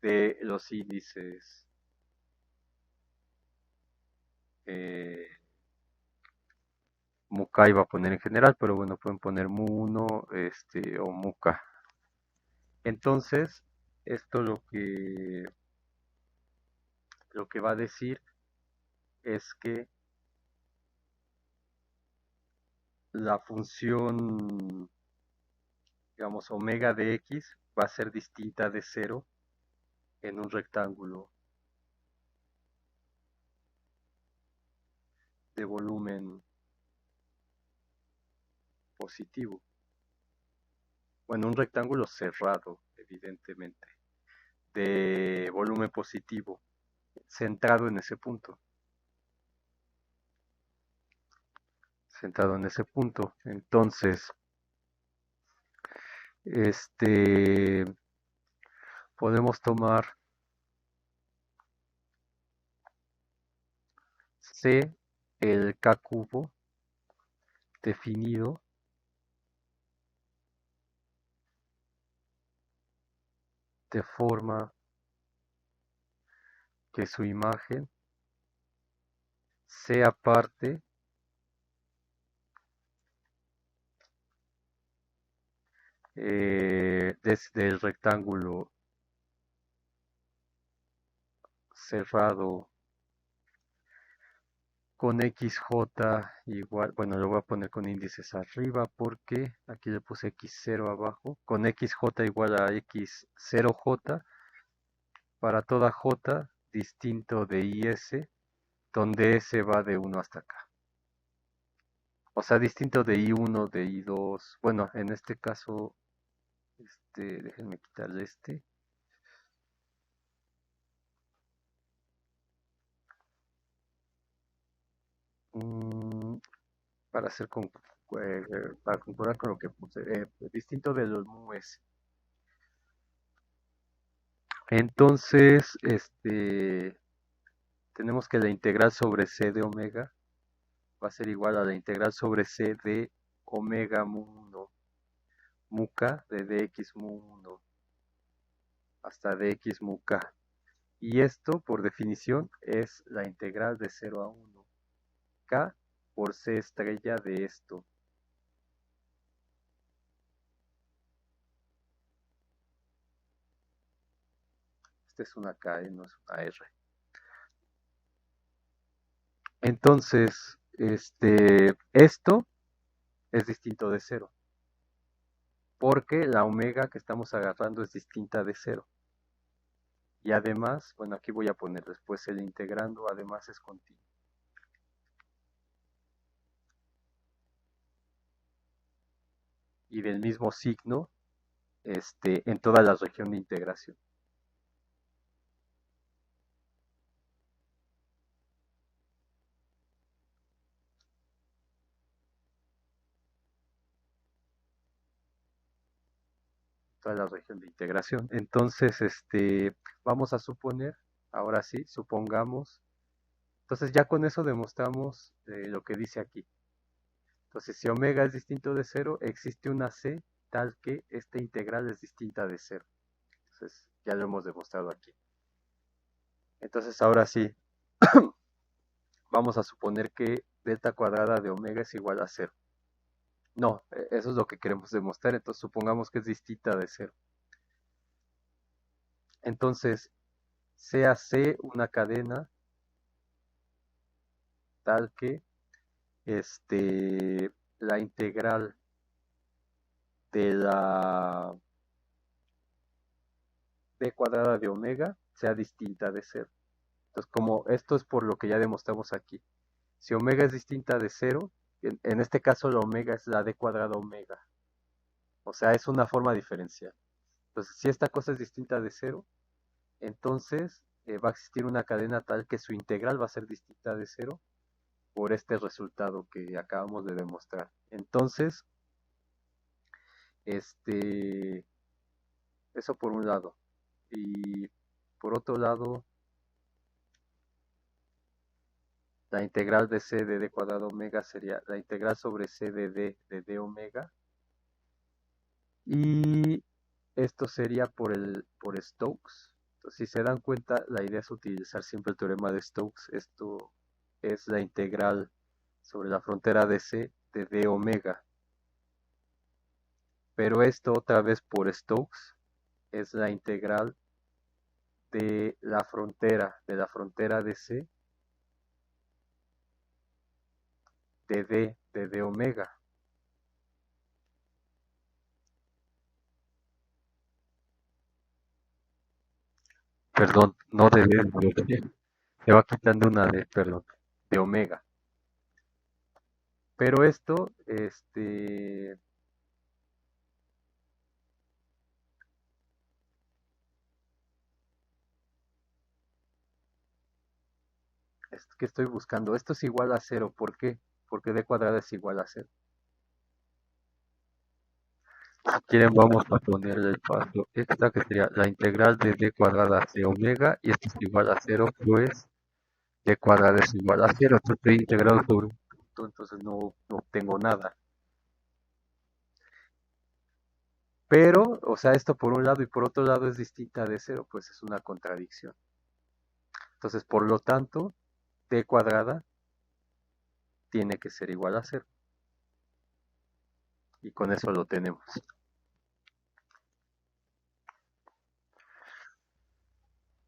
de los índices eh, mu k iba a poner en general, pero bueno, pueden poner mu1 o mu k. Entonces, esto lo que va a decir es que la función, digamos, omega de x va a ser distinta de cero en un rectángulo de volumen positivo. Bueno, un rectángulo cerrado, evidentemente, de volumen positivo, centrado en ese punto. Centrado en ese punto. Entonces, podemos tomar C, el K cubo, definido de forma que su imagen sea parte desde el rectángulo cerrado con XJ igual, bueno, lo voy a poner con índices arriba porque aquí le puse X0 abajo, con XJ igual a X0J para toda J distinto de IS, donde S va de 1 hasta acá. O sea, distinto de I1, de I2, bueno, en este caso, déjenme quitarle Mm, para hacer para concordar con lo que puse, distinto de los MUs. Entonces, tenemos que la integral sobre c de omega va a ser igual a la integral sobre c de omega mu 1 mu k de dx mu 1 hasta dx mu k. Y esto, por definición, es la integral de 0 a 1 k por c estrella de esto. Esta es una k, no es una r. Entonces, esto es distinto de cero, porque la omega que estamos agarrando es distinta de cero. Y además, bueno, aquí voy a poner después el integrando, además es continuo. Y del mismo signo en toda la región de integración. toda la región de integración. Entonces, vamos a suponer, ahora sí, supongamos, entonces ya con eso demostramos lo que dice aquí. Entonces, si omega es distinto de cero, existe una c tal que esta integral es distinta de cero. Entonces, ya lo hemos demostrado aquí. Entonces, ahora sí, vamos a suponer que delta cuadrada de omega es igual a cero. No, eso es lo que queremos demostrar, entonces supongamos que es distinta de cero. Entonces, sea C una cadena tal que la integral de la d cuadrada de omega sea distinta de cero. Entonces, como esto es por lo que ya demostramos aquí, si omega es distinta de cero, en este caso la omega es la d cuadrada omega. O sea, es una forma diferencial. Entonces, si esta cosa es distinta de cero, entonces va a existir una cadena tal que su integral va a ser distinta de cero por este resultado que acabamos de demostrar. Entonces, eso por un lado. Y por otro lado, la integral de c de d cuadrado omega sería la integral sobre c de d omega. Y esto sería por Stokes. Entonces, si se dan cuenta, la idea es utilizar siempre el teorema de Stokes. Esto es la integral sobre la frontera de c de d omega. Pero esto otra vez por Stokes es la integral de la frontera de c de d omega. Perdón, no de d, se va quitando una d, perdón, de omega. Pero esto, es que estoy buscando, esto es igual a cero, ¿por qué? Porque d cuadrada es igual a cero. Si quieren vamos a ponerle el paso esta que sería la integral de d cuadrada de omega y esto es igual a cero, pues d cuadrada es igual a cero, esto estoy integrado sobre un punto, entonces no obtengo nada. Pero, o sea, esto por un lado y por otro lado es distinta de cero, pues es una contradicción. Entonces, por lo tanto, d cuadrada tiene que ser igual a cero. Y con eso lo tenemos.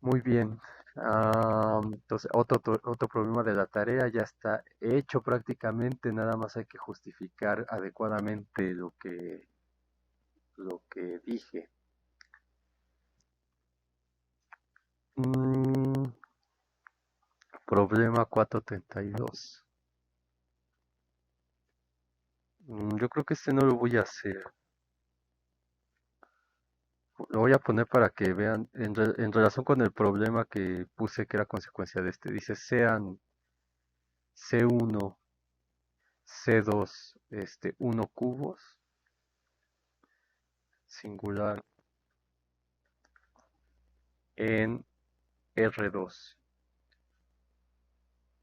Muy bien. Entonces, otro problema de la tarea ya está hecho prácticamente, nada más hay que justificar adecuadamente lo que dije. Problema 432. Yo creo que este no lo voy a hacer. Lo voy a poner para que vean, en relación con el problema que puse que era consecuencia de este. Dice, sean C1, C2, 1 cubos, singular, en R2.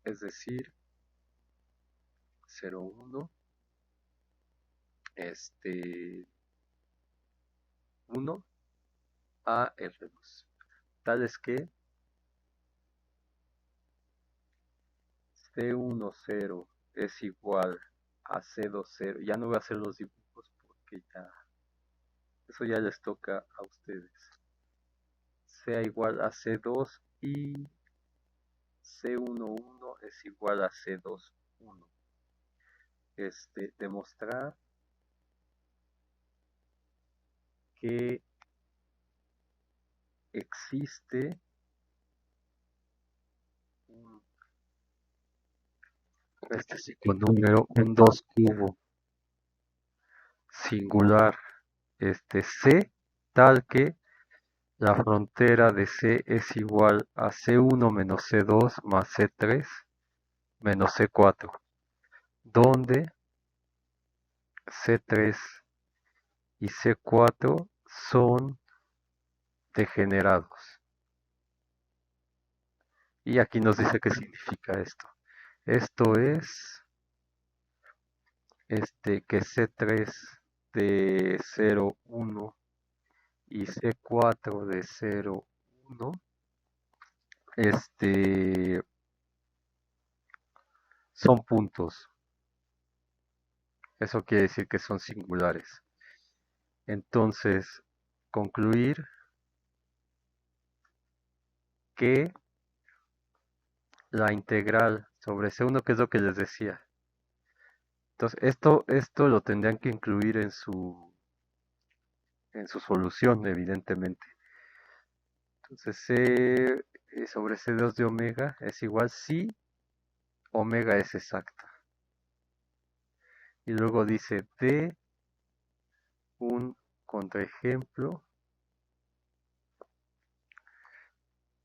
Es decir, 0, 1, 1 a R2. Tales que C1, 0 es igual a C2, 0. Ya no voy a hacer los dibujos porque ya eso ya les toca a ustedes. Sea igual a C2 y C1, 1 es igual a C2, 1. Demostrar que existe un psiconúmero, un 2 cubo singular C tal que la frontera de C es igual a C1 menos C2 más C3 menos C4, donde C3 y C4 son degenerados. Y aquí nos dice qué significa esto. Esto es que C3 de 0,1 y C4 de 0,1 son puntos. Eso quiere decir que son singulares. Entonces, concluir que la integral sobre C1, que es lo que les decía. Entonces, esto lo tendrían que incluir en su solución, evidentemente. Entonces, C sobre C2 de omega es igual si omega es exacta. Y luego dice de un contraejemplo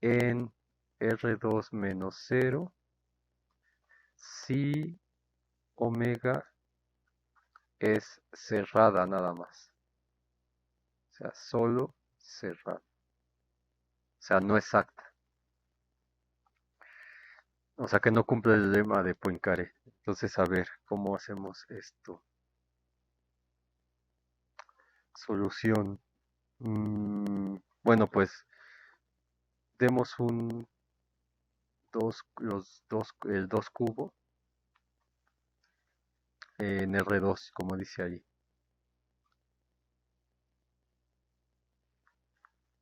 en R2 menos 0 si omega es cerrada nada más. O sea, solo cerrada. O sea, no exacta. O sea, que no cumple el lema de Poincaré. Entonces, a ver, ¿cómo hacemos esto? Solución. Bueno, pues demos el 2 cubo en R2, como dice ahí.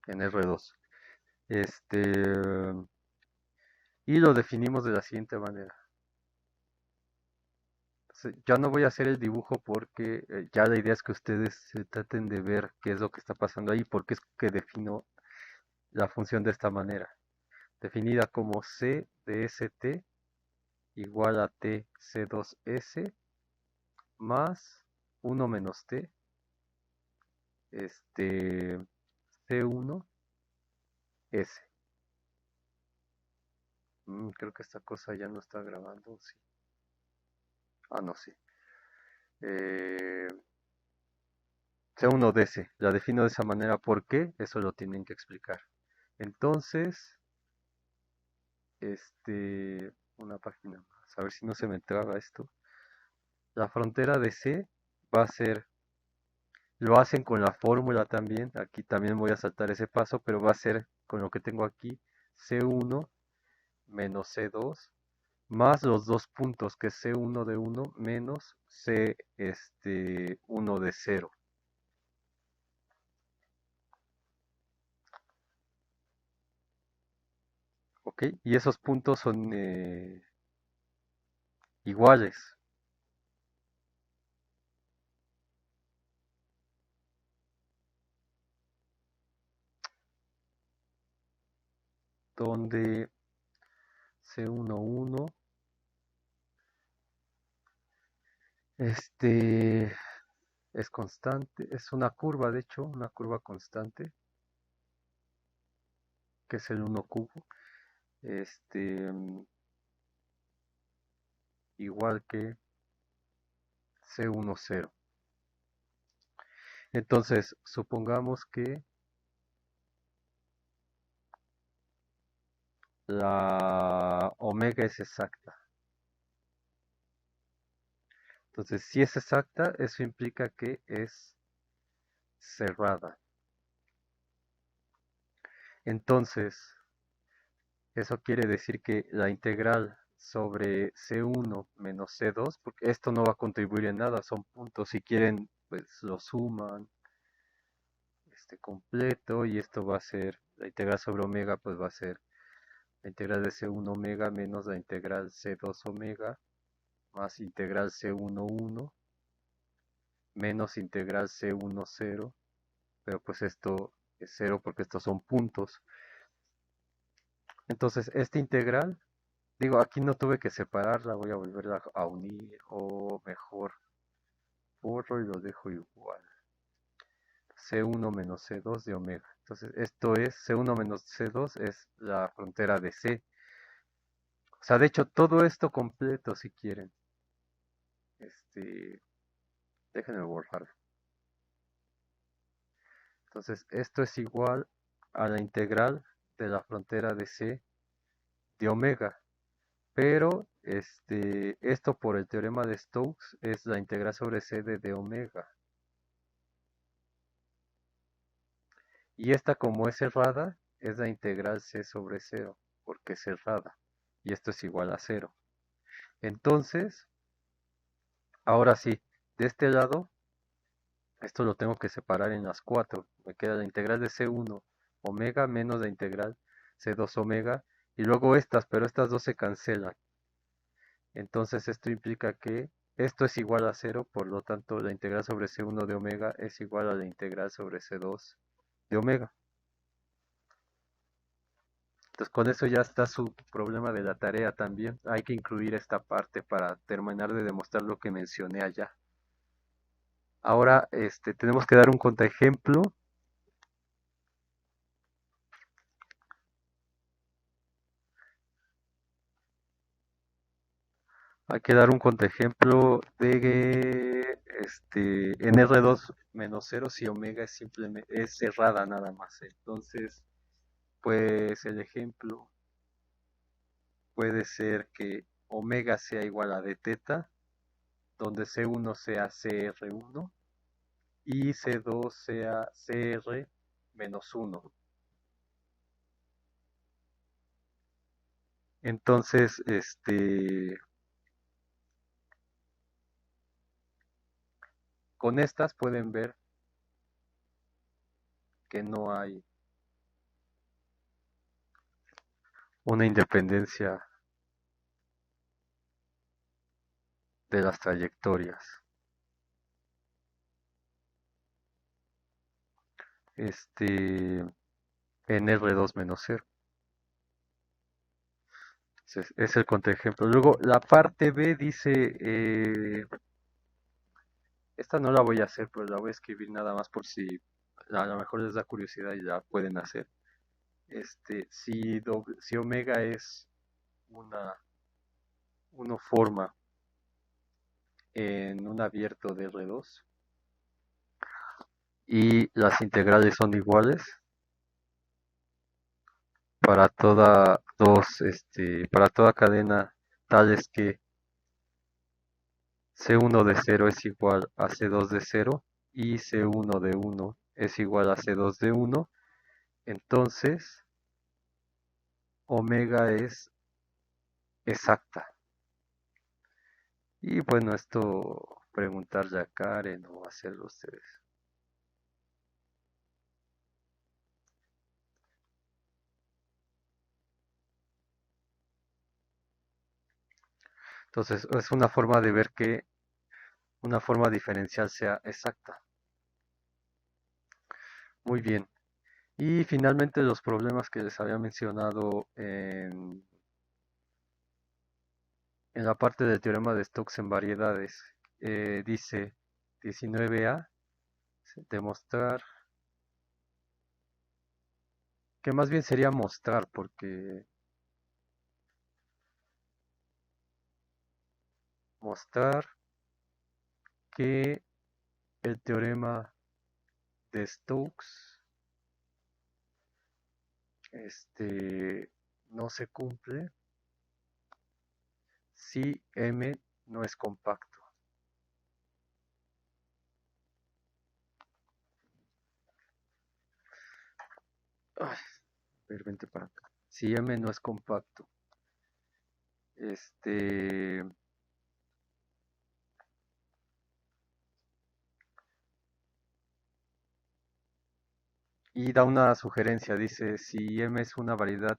En R2. Y lo definimos de la siguiente manera. Ya no voy a hacer el dibujo porque ya la idea es que ustedes traten de ver qué es lo que está pasando ahí, porque es que defino la función de esta manera. Definida como C de ST igual a T C2S más 1 menos T C1S. Creo que esta cosa ya no está grabando, sí. Ah, no, sí. Eh, C1DS, la defino de esa manera, ¿por qué? Eso lo tienen que explicar. Entonces, una página más, a ver si no se me traba esto. La frontera de C va a ser, lo hacen con la fórmula también, aquí también voy a saltar ese paso, pero va a ser con lo que tengo aquí, C1 menos C2, más los dos puntos, que es C1 de 1 menos C1 de 0. ¿Ok? Y esos puntos son iguales. Donde C11 es constante, es una curva, de hecho, una curva constante, que es el 1 cubo, igual que C10. Entonces, supongamos que la omega es exacta. Entonces, si es exacta, eso implica que es cerrada. Entonces, eso quiere decir que la integral sobre C1 menos C2, porque esto no va a contribuir en nada, son puntos, si quieren, pues lo suman completo, y esto va a ser, la integral sobre omega, pues va a ser la integral de C1 omega menos la integral C2 omega, más integral C11 menos integral C10, pero pues esto es cero porque estos son puntos. Entonces, esta integral, digo, aquí no tuve que separarla, voy a volverla a unir, o mejor, borro y lo dejo igual. C1 menos C2 de omega. Entonces, esto es, C1 menos C2 es la frontera de C. O sea, de hecho, todo esto completo, si quieren. Déjenme borrar. Entonces, esto es igual a la integral de la frontera de C de omega. Pero esto por el teorema de Stokes es la integral sobre C de d omega. Y esta como es cerrada, es la integral C sobre 0, porque es cerrada. Y esto es igual a 0. Entonces, ahora sí, de este lado, esto lo tengo que separar en las 4. Me queda la integral de C1 omega menos la integral C2 omega. Y luego estas, pero estas dos se cancelan. Entonces esto implica que esto es igual a 0, por lo tanto la integral sobre C1 de omega es igual a la integral sobre C2 de omega. Entonces con eso ya está su problema de la tarea también. Hay que incluir esta parte para terminar de demostrar lo que mencioné allá. Ahora tenemos que dar un contraejemplo. Hay que dar un contraejemplo de en R2 menos 0 si omega es simplemente es cerrada nada más. Entonces, pues el ejemplo puede ser que omega sea igual a d teta, donde C1 sea CR1 y C2 sea CR menos 1. Entonces, con estas pueden ver que no hay una independencia de las trayectorias. En R2 menos 0. Es el contraejemplo. Luego, la parte B dice, esta no la voy a hacer, pero la voy a escribir nada más por si a lo mejor les da curiosidad y la pueden hacer. Si omega es una forma en un abierto de R2 y las integrales son iguales para toda cadena tales que C1 de 0 es igual a C2 de 0 y C1 de 1 es igual a C2 de 1, entonces omega es exacta. Y bueno, esto preguntarle a Karen o hacerlo ustedes. Entonces, es una forma de ver que una forma diferencial sea exacta. Muy bien. Y finalmente los problemas que les había mencionado en la parte del teorema de Stokes en variedades. Dice 19a, demostrar, que más bien sería mostrar, porque mostrar que el teorema de Stokes no se cumple si M no es compacto. Ay, vente para acá. Si M no es compacto. Y da una sugerencia, dice, si M es una variedad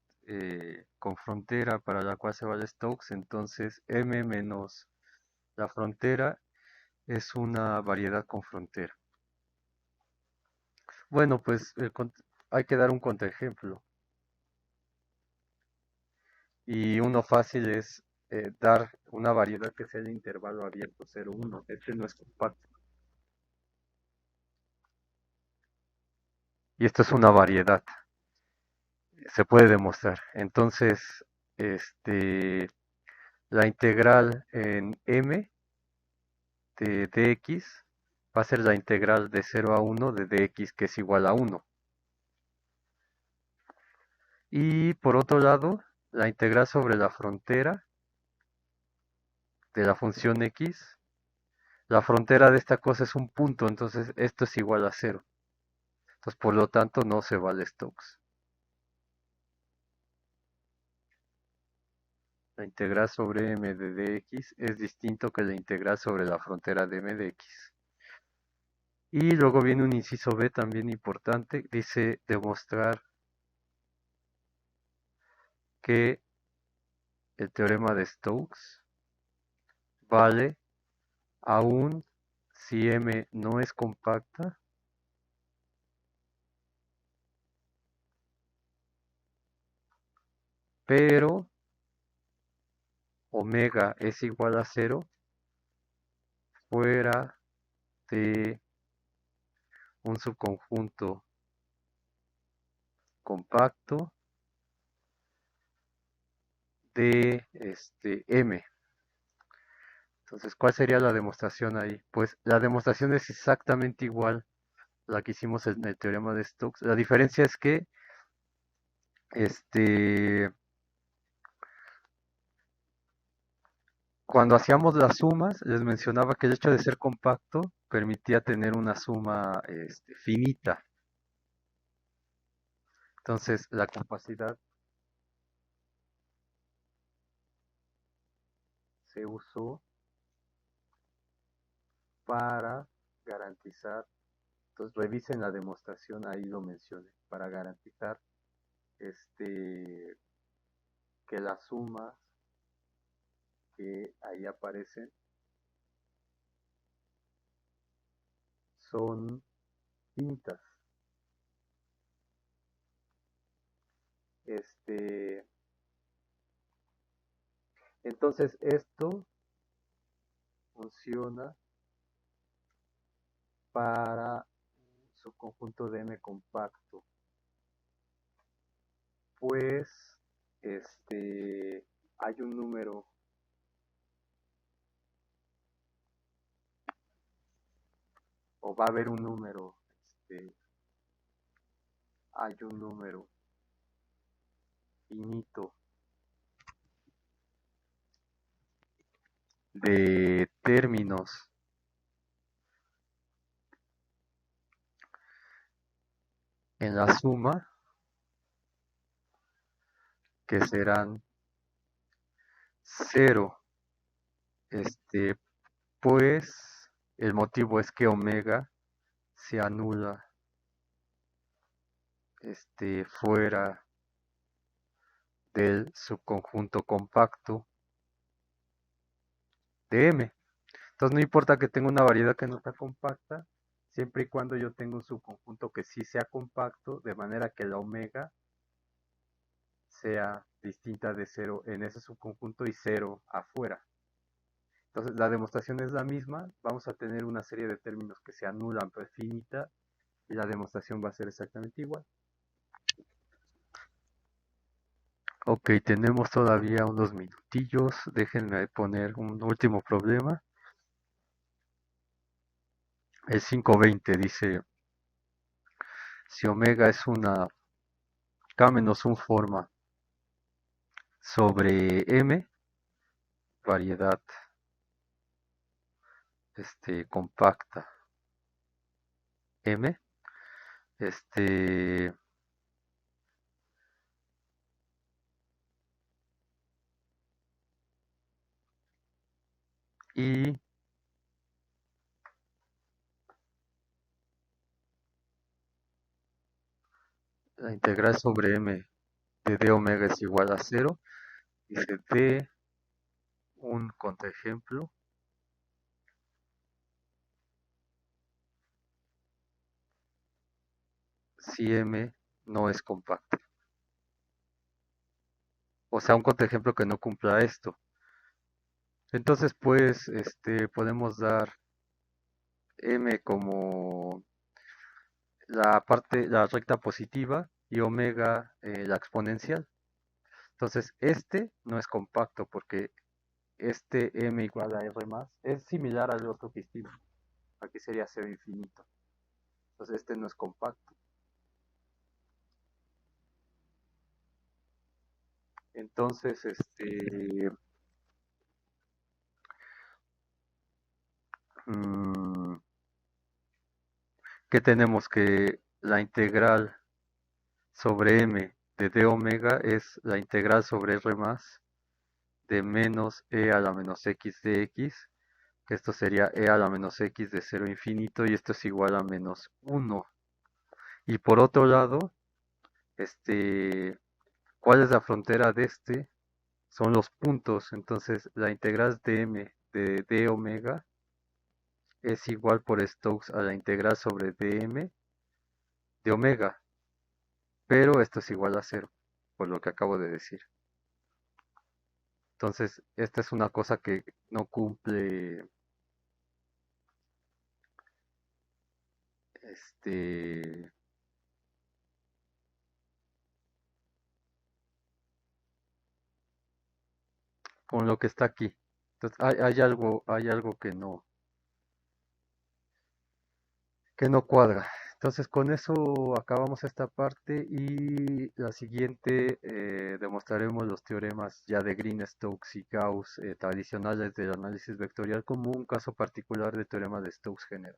con frontera para la cual se vale Stokes, entonces M menos la frontera es una variedad con frontera. Bueno, pues hay que dar un contraejemplo. Y uno fácil es dar una variedad que sea el intervalo abierto 0,1. Este no es compacto. Y esto es una variedad. Se puede demostrar. Entonces, la integral en M de dx va a ser la integral de 0 a 1 de dx, que es igual a 1. Y por otro lado, la integral sobre la frontera de la función x, la frontera de esta cosa es un punto, entonces esto es igual a 0. Entonces, por lo tanto, no se vale Stokes. La integral sobre m de dx es distinto que la integral sobre la frontera de m de x. Y luego viene un inciso B también importante, dice demostrar que el teorema de Stokes vale aún si M no es compacta, pero omega es igual a 0 fuera de un subconjunto compacto de M. Entonces, ¿cuál sería la demostración ahí? Pues la demostración es exactamente igual a la que hicimos en el teorema de Stokes. La diferencia es que este, cuando hacíamos las sumas, les mencionaba que el hecho de ser compacto permitía tener una suma finita. Entonces, la capacidad se usó para garantizar, entonces revisen la demostración, ahí lo mencioné, para garantizar que las sumas que ahí aparecen son finitas. Entonces esto funciona para su conjunto de M compacto. Pues hay un número o va a haber un número, hay un número finito de términos en la suma que serán 0. Pues el motivo es que omega se anula fuera del subconjunto compacto de M. Entonces no importa que tenga una variedad que no está compacta, siempre y cuando yo tenga un subconjunto que sí sea compacto, de manera que la omega sea distinta de 0 en ese subconjunto y 0 afuera. Entonces la demostración es la misma, vamos a tener una serie de términos que se anulan pero es finita y la demostración va a ser exactamente igual. Ok, tenemos todavía unos minutillos, déjenme poner un último problema. El 520 dice, si omega es una K-1 forma sobre M, variedad compacta M, este, y la integral sobre M de d omega es igual a 0, dice D un contraejemplo si M no es compacta. O sea, un contraejemplo que no cumpla esto. Entonces, pues, podemos dar M como la recta positiva y omega la exponencial. Entonces, no es compacto porque M igual a R más es similar al otro que hicimos. Aquí sería cero infinito. Entonces este no es compacto. Entonces, mm, ¿qué tenemos? Que la integral sobre m de d omega es la integral sobre r más de menos e a la menos x de x, que esto sería e a la menos x de 0 a infinito, y esto es igual a menos 1. Y por otro lado, ¿cuál es la frontera de este? Son los puntos. Entonces la integral de m de d omega es igual por Stokes a la integral sobre dm de omega, pero esto es igual a cero, por lo que acabo de decir. Entonces, esta es una cosa que no cumple este con lo que está aquí. Entonces, hay algo que no cuadra. Entonces, con eso acabamos esta parte y la siguiente demostraremos los teoremas ya de Green, Stokes y Gauss tradicionales del análisis vectorial como un caso particular de teorema de Stokes general.